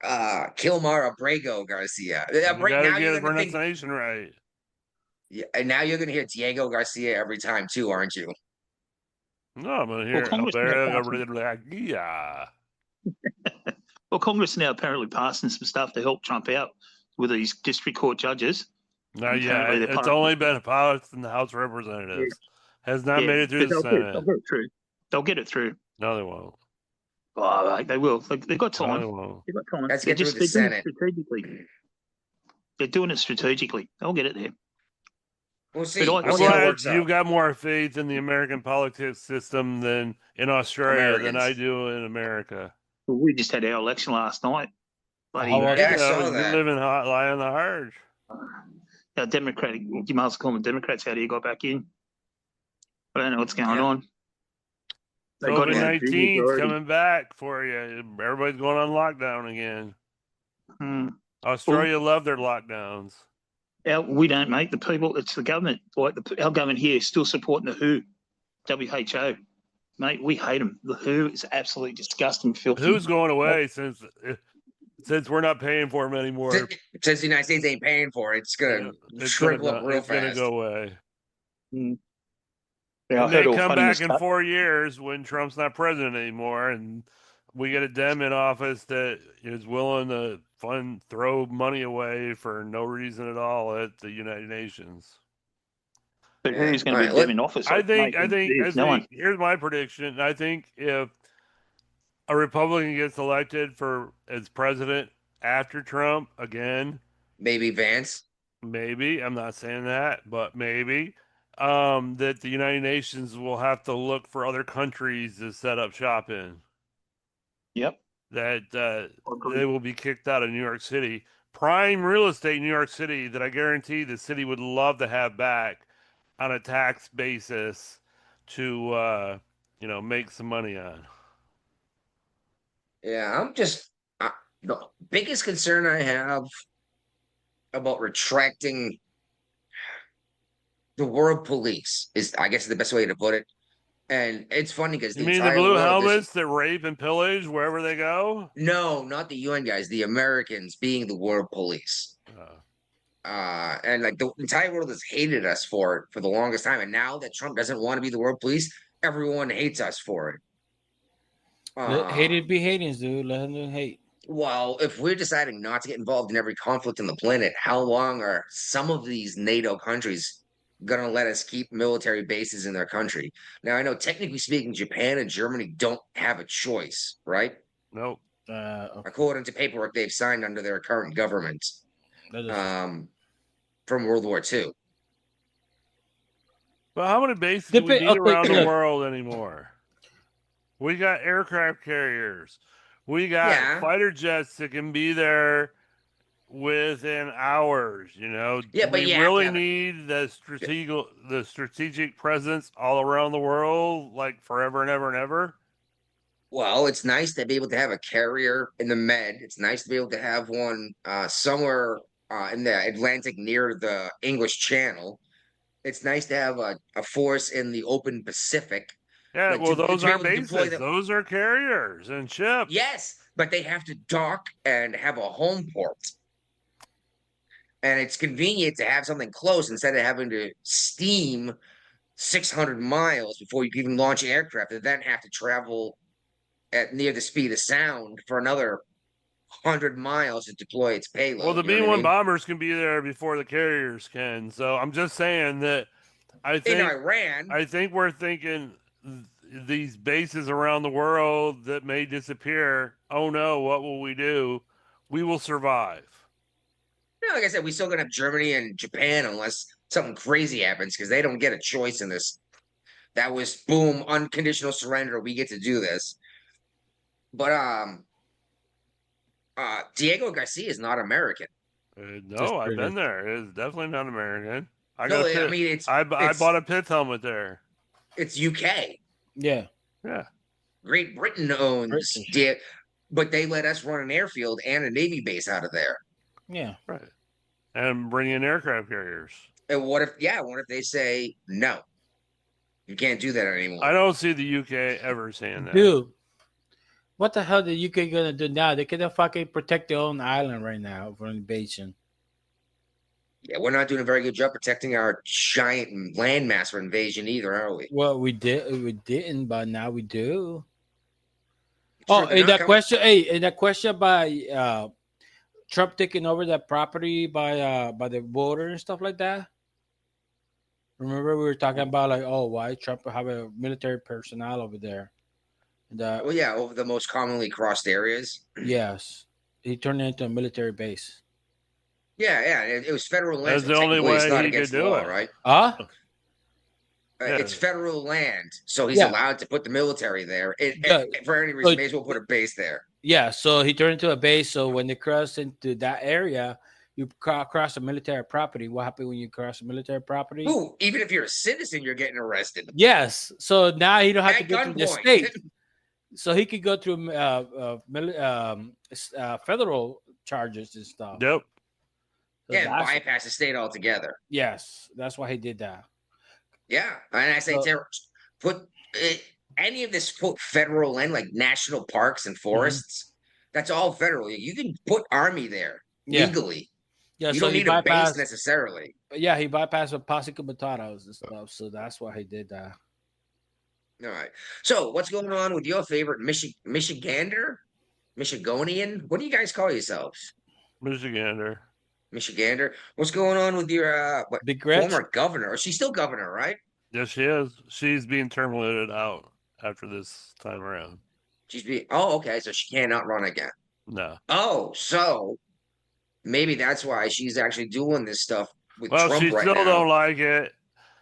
Kilmar Abrego Garcia. You gotta get the pronunciation right. Yeah, and now you're going to hear Diego Garcia every time, too, aren't you? No, I'm going to hear Well, Congress now apparently passing some stuff to help Trump out with these district court judges. No, yeah, it's only been passed in the House of Representatives. Has not made it through the Senate. They'll get it through. They'll get it through. No, they won't. Oh, they will. They've got time. No, they won't. They've got time. Let's get through the Senate. They're doing it strategically. They'll get it there. We'll see. I'm glad you've got more faith in the American politics system than in Australia than I do in America. Well, we just had our election last night. I saw that. You live in lie on the hard. Our Democratic, you might as well call them Democrats. How do you got back in? I don't know what's going on. COVID-19 coming back for you. Everybody's going on lockdown again. Australia love their lockdowns. We don't, mate. The people, it's the government. Like our government here is still supporting the WHO. Mate, we hate them. The WHO is absolutely disgusting, filthy. Who's going away since we're not paying for them anymore? Since the United States ain't paying for it, it's going to shrivel up real fast. It's going to go away. Yeah, and they come back in 4 years when Trump's not president anymore, and we get a Dem in office that is willing to throw money away for no reason at all at the United Nations. But who's going to be Dem in office? I think. Here's my prediction. I think if a Republican gets elected as president after Trump again, maybe Vance. Maybe, I'm not saying that, but maybe. That the United Nations will have to look for other countries to set up shop in. Yep. That they will be kicked out of New York City. Prime real estate in New York City that I guarantee the city would love to have back on a tax basis to, make some money on. Yeah, the biggest concern I have about retracting the world police is, I guess, the best way to put it. And it's funny because you mean the blue helmets that rape and pillage wherever they go? No, not the UN guys. The Americans being the world police. And like the entire world has hated us for it for the longest time. And now that Trump doesn't want to be the world police, everyone hates us for it. Hated be hatings, dude. Let them hate. Well, if we're deciding not to get involved in every conflict on the planet, how long are some of these NATO countries going to let us keep military bases in their country? Now, I know technically speaking, Japan and Germany don't have a choice, right? Nope. Okay. According to paperwork they've signed under their current government from World War II. Well, how many bases do we need around the world anymore? We got aircraft carriers. We got fighter jets that can be there within hours, Yeah, but we really need the strategic presence all around the world, like forever and ever and ever. Well, it's nice to be able to have a carrier in the Med. It's nice to be able to have one somewhere in the Atlantic near the English Channel. It's nice to have a force in the open Pacific. Yeah, well, those are bases. Those are carriers and ships. Yes, but they have to dock and have a home port. And it's convenient to have something close instead of having to steam 600 miles before you can even launch an aircraft and then have to travel at near the speed of sound for another 100 miles to deploy its payload. Well, the you know what I B-1 mean? bombers can be there before the carriers can. So I'm just saying that I think in Iran, I think we're thinking these bases around the world that may disappear. Oh no, what will we do? We will survive. like I said, we still gonna have Germany and Japan unless something crazy happens because they don't get a choice in this. That was boom, unconditional surrender. We get to do this. But Diego Garcia is not American. No, I've been there. It's definitely not American. I No, got a pit. I mean it's I it's, bought a pit helmet there. It's UK. Yeah. Yeah. Great Britain owns but they let us run an airfield and a Navy base out of there. Yeah. Right. And bring in aircraft carriers. And what if they say no? You can't do that anymore. I don't see the UK ever saying that. Dude, what the hell the UK gonna do now? They couldn't fucking protect their own island right now from invasion. Yeah, we're not doing a very good job protecting our giant landmass for invasion either, are we? Well, we didn't, but now we do. Sure, and that question by Trump taking over that property by the border and stuff like that. Remember we were talking about like, oh, why Trump have a military personnel over there? And, well, yeah, over the most commonly crossed areas. Yes, he turned it into a military base. Yeah, it was federal land. That's the only way it's not he against could the do law, it, right? Yeah. It's federal land, so he's allowed to put the military there. For any reason, may as well put a base there. Yeah, so he turned into a base. So when they cross into that area, you cross a military property. What happens when you cross a military property? Ooh, even if you're a citizen, you're getting arrested. Yes. So now he don't have to go through the state. So he could go through federal charges and stuff. Yep. So and bypass the state altogether. Yes, that's why he did that. Yeah, and I say put any of this federal land, like national parks and forests. That's all federal. You can put army there legally. Yeah, you don't need a base necessarily. Yeah, he bypassed the posse comitados and stuff, so that's why he did that. All right. So, what's going on with your favorite Michigander? Michigonian? What do you guys call yourselves? Michigander. Michigander. What's going on with your former governor? She's still governor, right? Yes, she is. She's being terminated out after this time around. Okay. So she cannot run again. No. Oh, so maybe that's why she's actually doing this stuff with Trump right now. Well, she still don't like it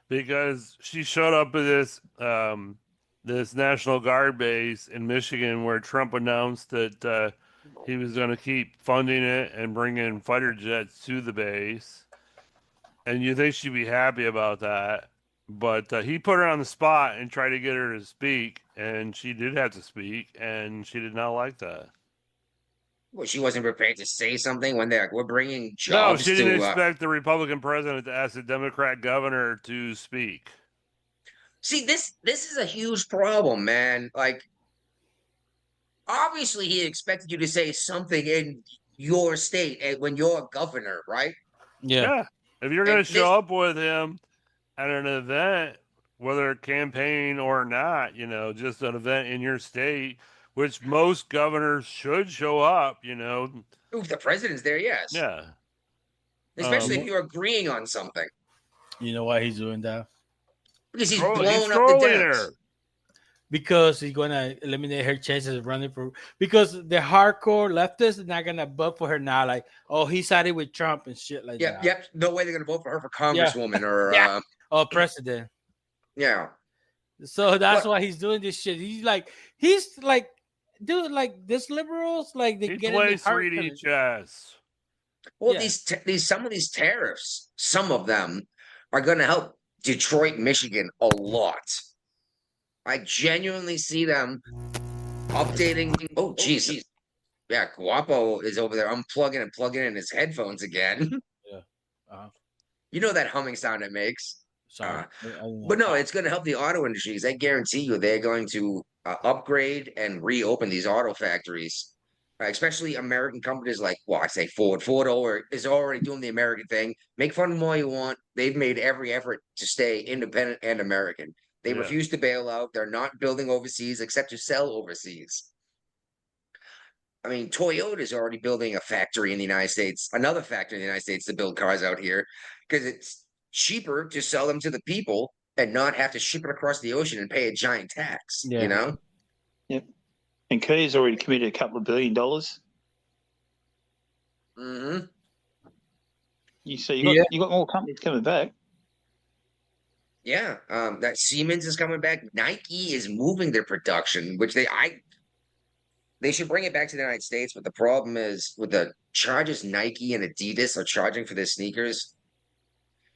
because she showed up at this National Guard base in Michigan where Trump announced that he was going to keep funding it and bring in fighter jets to the base. And you think she'd be happy about that. But he put her on the spot and tried to get her to speak. And she did have to speak. And she did not like that. Well, she wasn't prepared to say something when they're like, we're bringing jobs. No, she didn't expect the Republican president to ask the Democrat governor to speak. See, this is a huge problem, man. Like, obviously, he expected you to say something in your state when you're governor, right? Yeah. If you're going to show up with him at an event, whether a campaign or not, just an event in your state, which most governors should show up, If the president's there, yes. Yeah. Especially if you're agreeing on something. You know why he's doing that? Because he's blowing up the Dems. Because he's going to eliminate her chances of running for... Because the hardcore leftists are not going to vote for her now. Like, oh, he sided with Trump and shit like that. Yep. No way they're going to vote for her for congresswoman or... or president. Yeah. So that's why he's doing this shit. He's like, dude, like, this liberals, like, they get plays 3D chess. Well, some of these tariffs, some of them are going to help Detroit, Michigan a lot. I genuinely see them updating. Oh, Jesus. Yeah, Guapo is over there unplugging and plugging in his headphones again. Yeah. You know that humming sound it makes? Sorry. But no, it's going to help the auto industries. I guarantee you they're going to upgrade and reopen these auto factories. Especially American companies like, I say Ford. Ford is already doing the American thing. Make fun of them all you want. They've made every effort to stay independent and American. They refuse to bail out. They're not building overseas except to sell overseas. I mean, Toyota's already building a factory in the United States, another factory in the United States to build cars out here because it's cheaper to sell them to the people and not have to ship it across the ocean and pay a giant tax. Yeah. You know? Yep. And Kia's already committed a couple of $1 billion. Mm-hmm. You got more companies coming back. Yeah. That Siemens is coming back. Nike is moving their production, which they should bring it back to the United States, but the problem is with the charges Nike and Adidas are charging for their sneakers,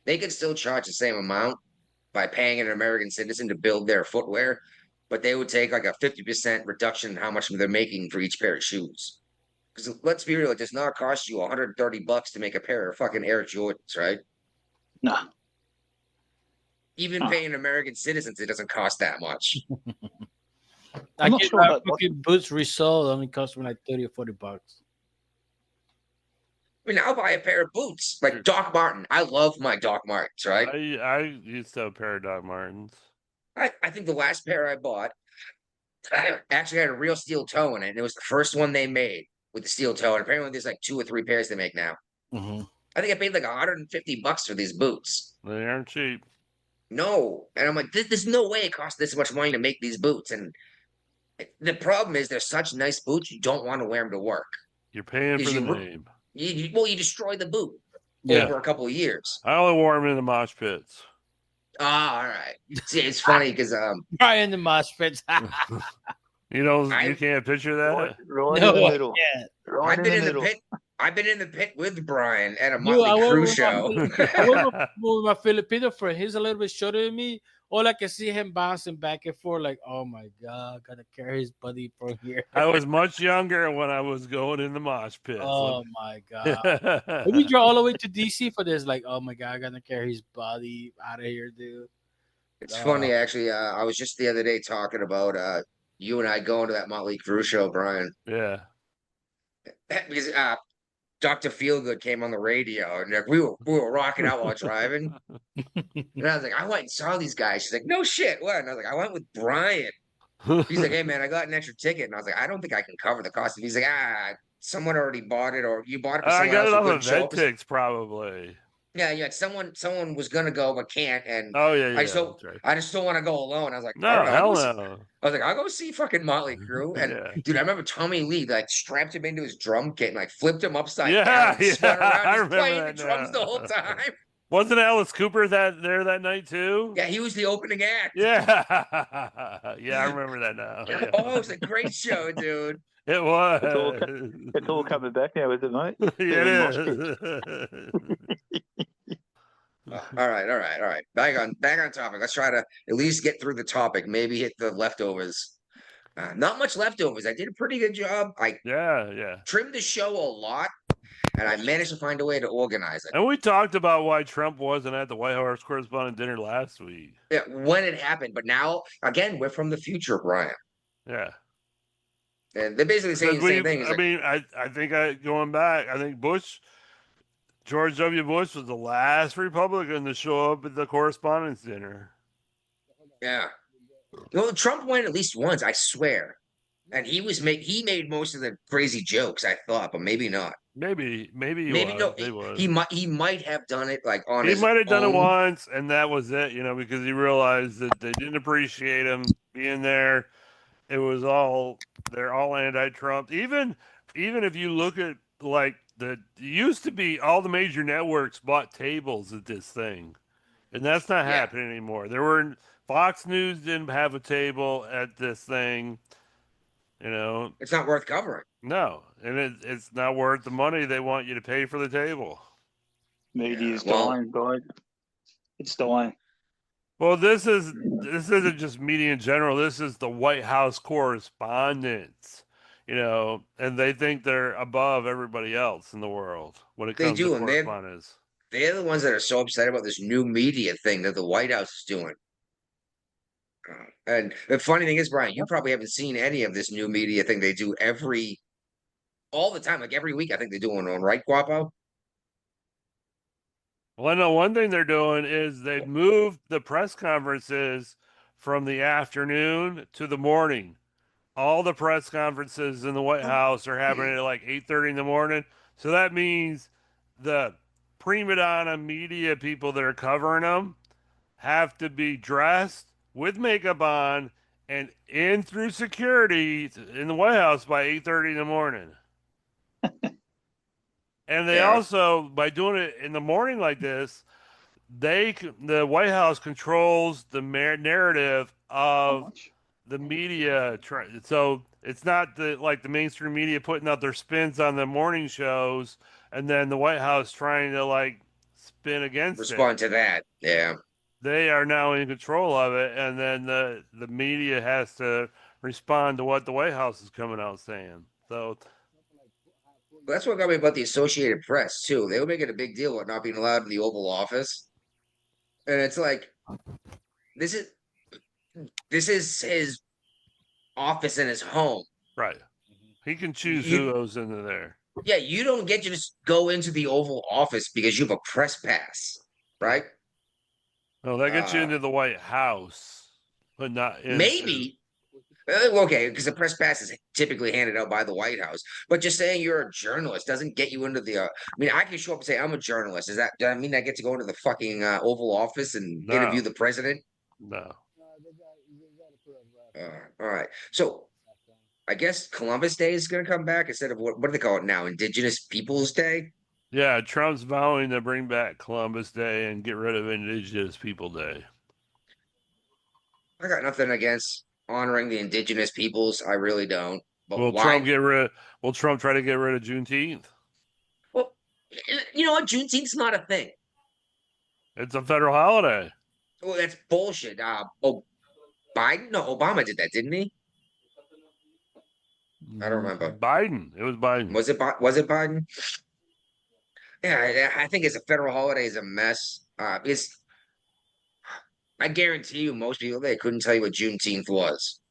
they could still charge the same amount by paying an American citizen to build their footwear, but they would take like a 50% reduction in how much they're making for each pair of shoes. Because let's be real, it does not cost you $130 to make a pair of fucking Air Jordans, right? No. Even paying American citizens, it doesn't cost that much. I get my fucking boots resold, only cost me like 30 or 40 bucks. I mean, I'll buy a pair of boots like Doc Martin. I love my Doc Martens, right? I used to have a pair of Doc Martens. I think the last pair I bought actually had a real steel toe in it, and it was the first one they made with the steel toe. And apparently, there's like 2 or 3 pairs they make now. Mm-hmm. I think I paid like $150 for these boots. They aren't cheap. No, and I'm like, there's no way it costs this much money to make these boots. And the problem is, they're such nice boots, you don't want to wear them to work. You're paying for the name. You destroy the boot over a couple of years. I only wore them in the mosh pits. All right. See, it's funny because Right in the mosh pits. You can't picture that. Right in the middle. I've been in the pit. I've been in the pit with Brian at a Motley Crue show. I went with my Filipino friend. He's a little bit shorter than me. All I can see him bouncing back and forth, like, oh my God, gotta carry his buddy from here. I was much younger when I was going in the mosh pit. Oh my God. We drove all the way to DC for this, like, oh my God, I gotta carry his body out of here, dude. It's funny, actually. I was just the other day talking about you and I going to that Motley Crue show, Brian. Yeah. Because Dr. Feelgood came on the radio, and we were rocking out while driving. And I was like, I went and saw these guys. She's like, no shit, what? And I was like, I went with Brian. He's like, hey man, I got an extra ticket. And I was like, I don't think I can cover the cost. And he's like, someone already bought it, or you bought it for someone else. I got it off of Ventix, probably. Yeah. Someone was gonna go but can't. And I just don't want to go alone. I was like, no, hell no. I was like, I'll go see fucking Motley Crue. And dude, I remember Tommy Lee like strapped him into his drum kit and like flipped him upside down and spun around, just playing the drums the whole time. Wasn't Alice Cooper there that night too? Yeah, he was the opening act. Yeah, I remember that now. Yeah. Oh, it was a great show, dude. It was. It's all coming back now, isn't it, mate? It is. All right. Back on topic. Let's try to at least get through the topic. Maybe hit the leftovers. Not much leftovers. I did a pretty good job. I trimmed the show a lot, and I managed to find a way to organize it. And we talked about why Trump wasn't at the White House Correspondent Dinner last week. Yeah, when it happened. But now, again, we're from the future, Brian. Yeah. And they're basically saying the same thing. I think going back, I think George W. Bush was the last Republican to show up at the Correspondents' Dinner. Yeah. Trump went at least once, I swear. And he made most of the crazy jokes, I thought, but maybe not. Maybe he might have done it like on his own. He might have done it once, and that was it, because he realized that they didn't appreciate him being there. It was they're all anti-Trump. Even if you look at like it used to be all the major networks bought tables at this thing, and that's not happening anymore. Fox News didn't have a table at this thing. It's not worth covering. No, and it's not worth the money they want you to pay for the table. Media's dying, guys. It's dying. Well, this isn't just media in general. This is the White House correspondents, and they think they're above everybody else in the world when it comes to correspondence. They're the ones that are so upset about this new media thing that the White House is doing. And the funny thing is, Brian, you probably haven't seen any of this new media thing they do all the time, like every week. I think they're doing one, right, Guapo? Well, I know one thing they're doing is they've moved the press conferences from the afternoon to the morning all the press conferences in the White House are happening at like 8:30 in the morning. So that means the prima donna media people that are covering them have to be dressed with makeup on and in through security in the White House by 8:30 in the morning. And they also, by doing it in the morning like this, the White House controls the narrative of the media. So it's not like the mainstream media putting out their spins on the morning shows, and then the White House trying to like spin against respond to that. Yeah, they are now in control of it, and then the media has to respond to what the White House is coming out saying. So that's what got me about the Associated Press too. They were making a big deal about not being allowed in the Oval Office, and it's like this is his office in his home. Right. He can choose who goes into there. Yeah, you don't get to just go into the Oval Office because you have a press pass, right? No, that gets you into the White House, but not into... Maybe. Okay, because the press pass is typically handed out by the White House. But just saying you're a journalist doesn't get you into the... I mean, I can show up and say I'm a journalist. Does that mean I get to go into the fucking Oval Office and interview the president? No. All right. So I guess Columbus Day is going to come back instead of what do they call it now? Indigenous Peoples Day? Yeah, Trump's vowing to bring back Columbus Day and get rid of Indigenous People Day. I got nothing against honoring the indigenous peoples. I really don't. But will Trump try to get rid of Juneteenth? Well, you know what? Juneteenth's not a thing. It's a federal holiday. Well, that's bullshit. Obama did that, didn't he? I don't remember. Biden. It was Biden. Was it Biden? Yeah, I think it's a federal holiday is a mess. I guarantee you, most people they couldn't tell you what Juneteenth was,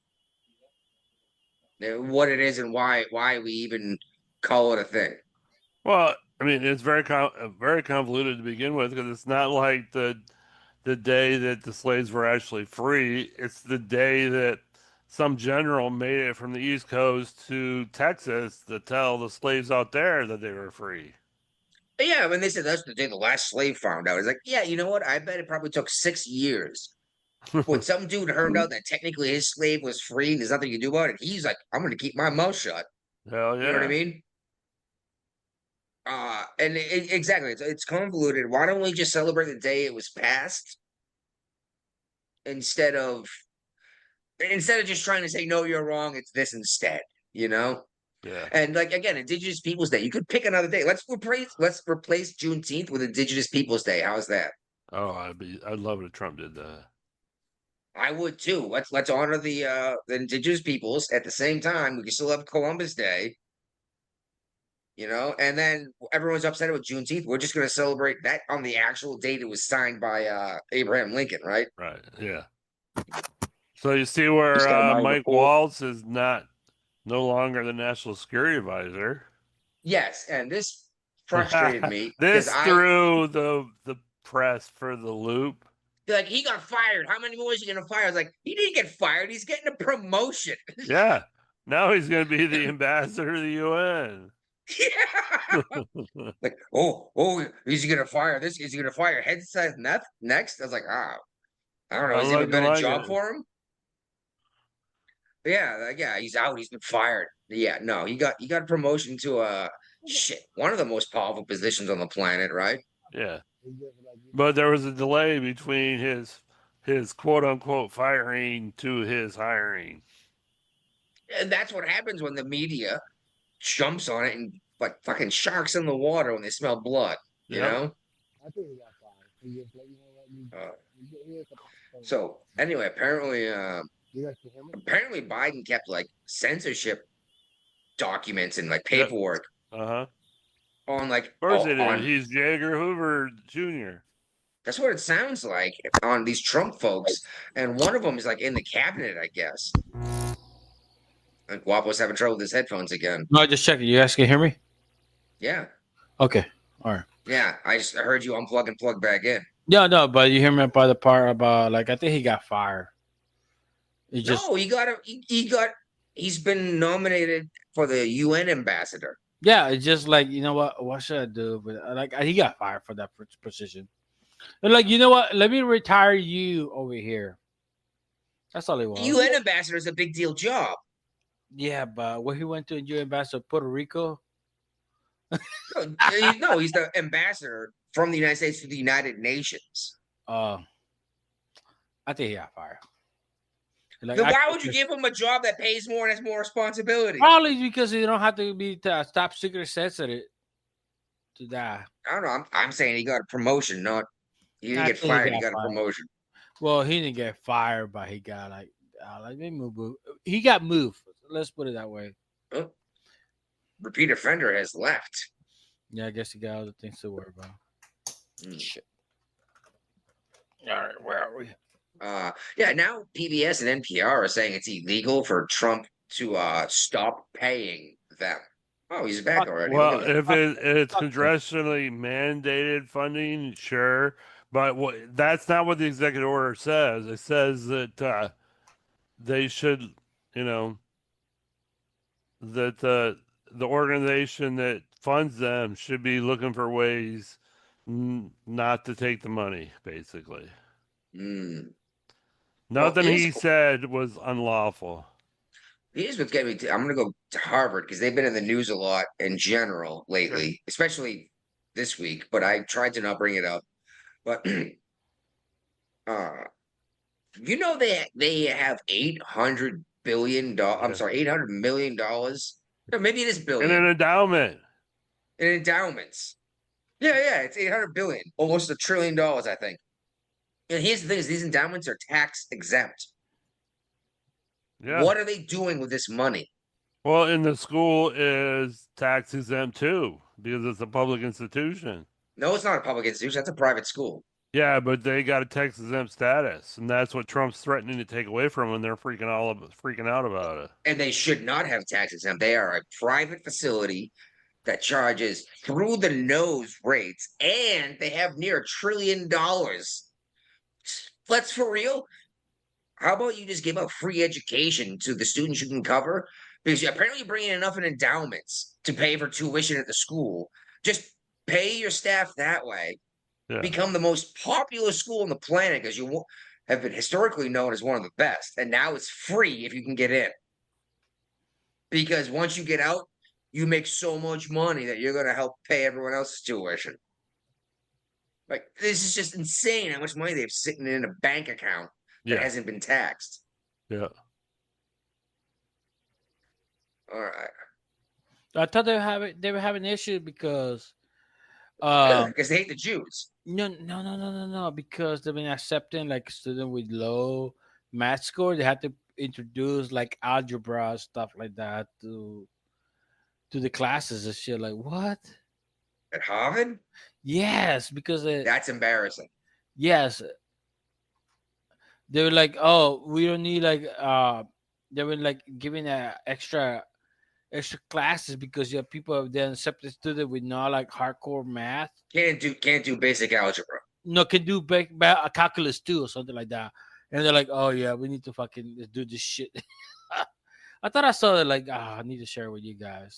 what it is, and why we even call it a thing. Well, I mean, it's very convoluted to begin with because it's not like the day that the slaves were actually free. It's the day that some general made it from the East Coast to Texas to tell the slaves out there that they were free. Yeah, when they said that's the day the last slave found out, it's like, yeah, you know what? I bet it probably took 6 years. When some dude heard out that technically his slave was free and there's nothing you can do about it, he's like, I'm going to keep my mouth shut. Hell yeah. You know what I mean? Exactly. It's convoluted. Why don't we just celebrate the day it was passed instead of just trying to say, no, you're wrong, it's this instead, you know? Yeah. And like again, Indigenous Peoples Day. You could pick another day. Let's replace Juneteenth with Indigenous Peoples Day. How's that? Oh, I'd love it if Trump did that. I would too. Let's honor the Indigenous peoples at the same time. We can still have Columbus Day. You know, and then everyone's upset with Juneteenth. We're just gonna celebrate that on the actual date it was signed by Abraham Lincoln, right? Right. Yeah. So you see where Mike Waltz is no longer the national security advisor. Yes, and this frustrated me. This threw the press for the loop. Like, he got fired. How many more is he gonna fire? I was like, he didn't get fired. He's getting a promotion. Yeah. Now he's gonna be the ambassador to the UN. Yeah. Like, is he gonna fire this? Is he gonna fire Headside next? I was like, I don't know. Is there a better job for him? Yeah, he's out. He's been fired. Yeah, no, he got a promotion to one of the most powerful positions on the planet, right? Yeah, but there was a delay between his quote unquote firing to his hiring. And that's what happens when the media jumps on it and like fucking sharks in the water when they smell blood. You know. So anyway, apparently Biden kept like censorship documents and like paperwork. On like, of course it is. He's J. Edgar Hoover Jr. That's what it sounds like on these Trump folks, and one of them is like in the cabinet, I guess. And Guapo's having trouble with his headphones again. No, just checking. You guys can hear me? Yeah. Okay. All right. Yeah, I just heard you unplug and plug back in. No, but you hear me by the part about like I think he got fired. He got he's been nominated for the UN ambassador. Yeah, it's just like, you know what should I do? But like he got fired for that position. They're like, you know what? Let me retire you over here. That's all he was. UN ambassador is a big deal job. Yeah, but where he went to UN ambassador Puerto Rico. No, he's the ambassador from the United States to the United Nations. I think he got fired. Like, then why would you give him a job that pays more and has more responsibility? Probably because you don't have to be top secret sensitive to that. I don't know. I'm saying he got a promotion, not he didn't get fired. He got a promotion. Well, he didn't get fired, but he got like he got moved. Let's put it that way. Oh, repeat offender has left. Yeah, I guess he got other things to worry about. Shit. All right, where are we? Yeah, now PBS and NPR are saying it's illegal for Trump to stop paying them. Oh, he's back already. Well, if it's congressionally mandated funding, sure, but that's not what the executive order says. It says that they should, that the organization that funds them should be looking for ways not to take the money, basically. Nothing he said was unlawful. Here's what's getting me. I'm going to go to Harvard because they've been in the news a lot in general lately, especially this week. But I tried to not bring it up. But they have $800 billion. I'm sorry, $800 million. No, maybe it is billion. In an endowment. In endowments. Yeah, it's 800 billion, almost $1 trillion, I think. And here's the thing: is these endowments are tax exempt. Yeah. What are they doing with this money? Well, and the school is tax exempt too because it's a public institution. No, it's not a public institution. That's a private school. Yeah, but they got a tax exempt status, and that's what Trump's threatening to take away from them. And they're freaking out about it. And they should not have tax exempt. They are a private facility that charges through the nose rates, and they have near $1 trillion. Let's for real. How about you just give out free education to the students you can cover? Because apparently you're bringing enough in endowments to pay for tuition at the school. Just pay your staff that way. Yeah. Become the most popular school on the planet because you have been historically known as one of the best. And now it's free if you can get in. Because once you get out, you make so much money that you're going to help pay everyone else's tuition. Like, this is just insane how much money they have sitting in a bank account that hasn't been taxed. Yeah. All right. I thought they were having an issue because they hate the Jews. No. Because they've been accepting like students with low math score. They had to introduce like algebra stuff like that to the classes and shit. Like what? At Harvard? Yes, because that's embarrassing. Yes. They were like, oh, we don't need like they were like giving extra classes because you have people then accepted student with not like hardcore math. Can't do basic algebra. No, can do calculus too or something like that. And they're like, oh yeah, we need to fucking do this shit. I thought I saw it like, I need to share with you guys.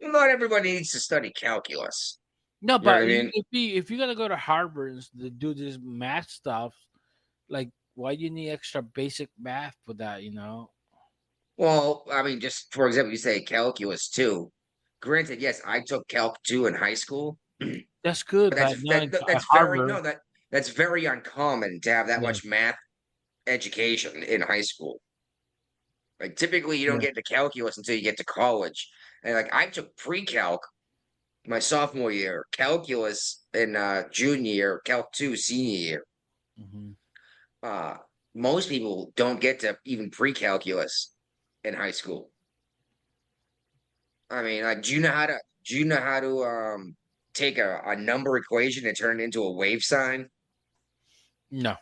Well, not everybody needs to study calculus. No, but if you're gonna go to Harvard and do this math stuff, like why do you need extra basic math for that, Well, I mean, just for example, you say calculus 2. Granted, yes, I took Calc 2 in high school. That's good. But that's very uncommon to have that much math education in high school. Like typically you don't get to calculus until you get to college. And like I took pre-calc my sophomore year, calculus in junior year, Calc 2 senior year. Most people don't get to even pre-calculus in high school. I mean, like, do you know how to take a number equation and turn it into a wave sign? No.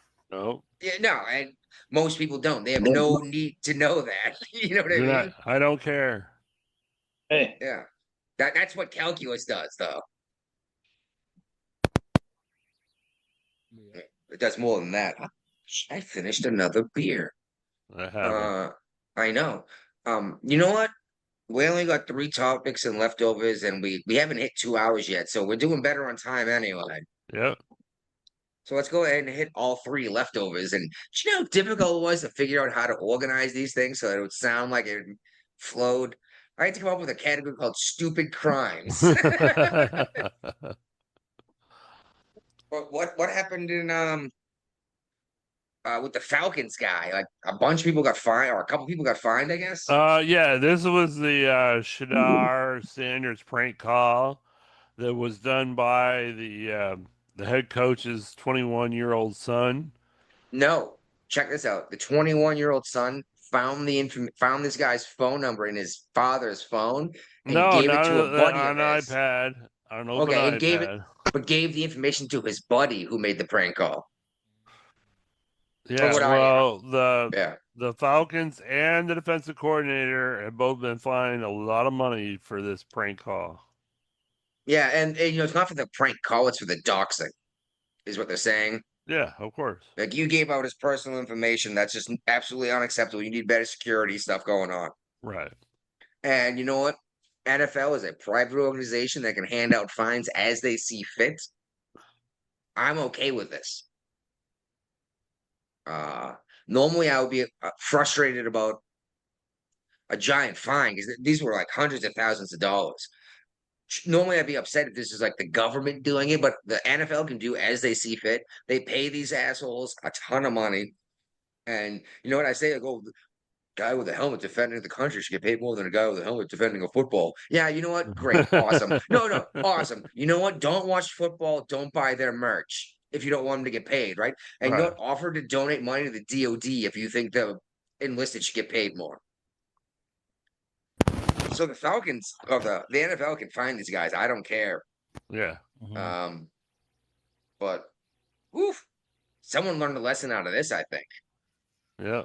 Yeah, no, and most people don't. They have no need to know that. You know what I mean? I don't care. Hey. Yeah. That's what calculus does, though. It does more than that. I finished another beer. I have. I know. You know what? We only got 3 topics and leftovers, and we haven't hit 2 hours yet, so we're doing better on time anyway. Yep. So let's go ahead and hit all 3 leftovers. And do you know how difficult it was to figure out how to organize these things so that it would sound like it flowed? I had to come up with a category called stupid crimes. What happened in with the Falcons guy? Like a bunch of people got fined, or a couple people got fined, I guess. Yeah, this was the Shadar Sanders prank call that was done by the head coach's 21-year-old son. No, check this out. The 21-year-old son found found this guy's phone number in his father's phone and gave it to a buddy on of his. iPad, on an open Okay, and iPad. gave the information to his buddy who made the prank call. Yeah, well, the Falcons and the defensive coordinator have both been fined a lot of money for this prank call. Yeah, and you know, it's not for the prank call, it's for the doxing, is what they're saying. Yeah, of course. Like, you gave out his personal information. That's just absolutely unacceptable. You need better security stuff going on. Right. And you know what? NFL is a private organization that can hand out fines as they see fit. I'm okay with this. Normally I would be frustrated about a giant fine because these were like hundreds of thousands of dollars. Normally I'd be upset if this is like the government doing it, but the NFL can do as they see fit. They pay these assholes a ton of money. And you know what I say? Like, oh, the guy with a helmet defending the country should get paid more than a guy with a helmet defending a football. Yeah, you know what? Great. Awesome. No, awesome. You know what? Don't watch football. Don't buy their merch if you don't want them to get paid, right? And you don't offer to donate money to the DOD if you think the enlisted should get paid more. So the Falcons or the NFL can find these guys. I don't care. Yeah. But woof, someone learned a lesson out of this, I think. Yeah.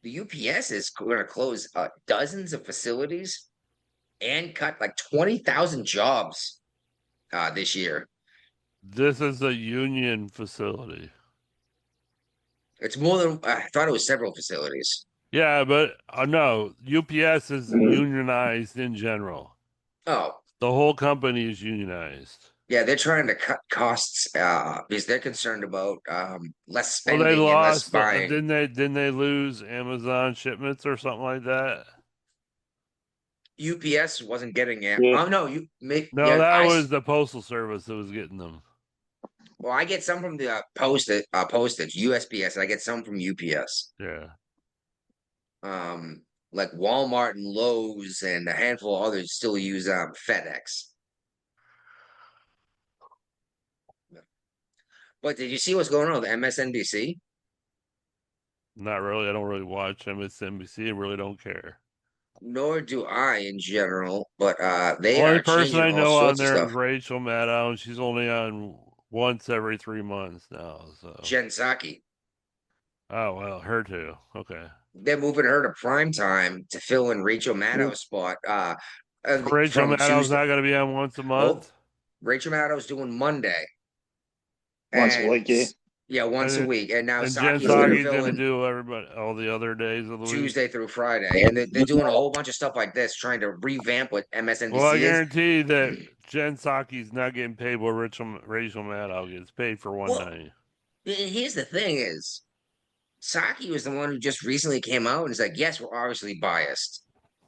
The UPS is going to close dozens of facilities and cut like 20,000 jobs this year. This is a union facility. It's more than I thought. It was several facilities. Yeah, but no, UPS is unionized in general. Oh, the whole company is unionized. Yeah, they're trying to cut costs because they're concerned about less spending they lost, and less buying. Didn't they lose Amazon shipments or something like that? UPS wasn't getting it. Yeah. Oh no, that was the postal service that was getting them. Well, I get some from the postage USPS, and I get some from UPS. Yeah. Like Walmart and Lowe's and a handful of others still use FedEx. But did you see what's going on with MSNBC? Not really. I don't really watch MSNBC. I really don't care. Nor do I in general, but they the only are person I know on there is stuff. Rachel Maddow, and she's only on once every 3 months now. So Jen Psaki. Oh well, her too. Okay. They're moving her to prime time to fill in Rachel Maddow's spot. Rachel Maddow's not going to be on once a month. Rachel Maddow's doing Monday. Once a week, yeah. Yeah, once a week. And now Jen Psaki's going to do all the other days of the week. Tuesday through Friday. And they're doing a whole bunch of stuff like this, trying to revamp what MSNBC Well, I guarantee that Jen Psaki's not getting paid what Rachel Maddow gets paid for one night. Here's the thing is, Psaki was the one who just recently came out and is like, yes, we're obviously biased.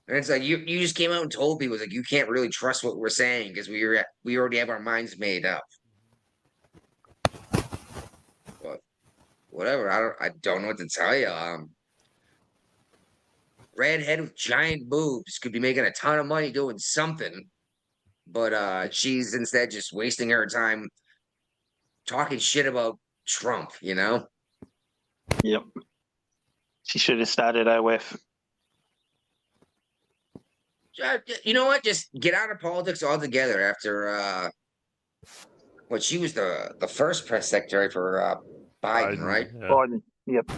And it's like, you just came out and told people, like, you can't really trust what we're saying because we already have our minds made up. But whatever, I don't know what to tell you. Redhead with giant boobs could be making a ton of money doing something, but she's instead just wasting her time talking shit about Trump, you know? Yep. She should have started OF. You know what? Just get out of politics altogether after she was the first press secretary for Biden, right? Yeah. Biden. Yep.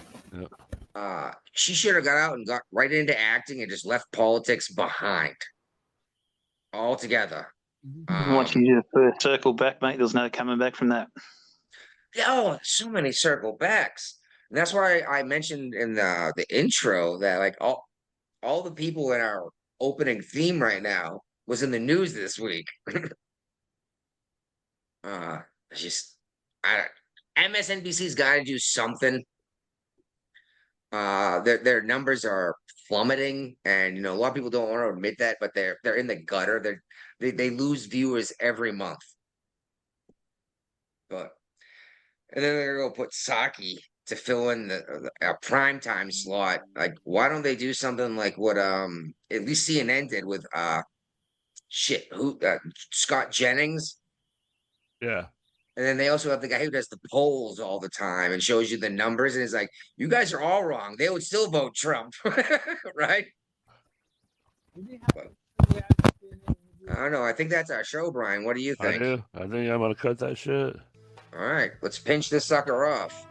She should have got out and got right into acting and just left politics behind altogether. Once you just circle back, mate, there's no coming back from that. Oh, so many circle backs. And that's why I mentioned in the intro that like all the people in our opening theme right now was in the news this week. It's just MSNBC's got to do something. Their numbers are plummeting, and a lot of people don't want to admit that, but they're in the gutter. They lose viewers every month. And then they're gonna put Saki to fill in a primetime slot. Like, why don't they do something like what at least CNN did with Scott Jennings? Yeah. And then they also have the guy who does the polls all the time and shows you the numbers, and it's like, you guys are all wrong. They would still vote Trump, right? But, I don't know. I think that's our show, Brian. What do you think? I think I'm gonna cut that shit. All right, let's pinch this sucker off.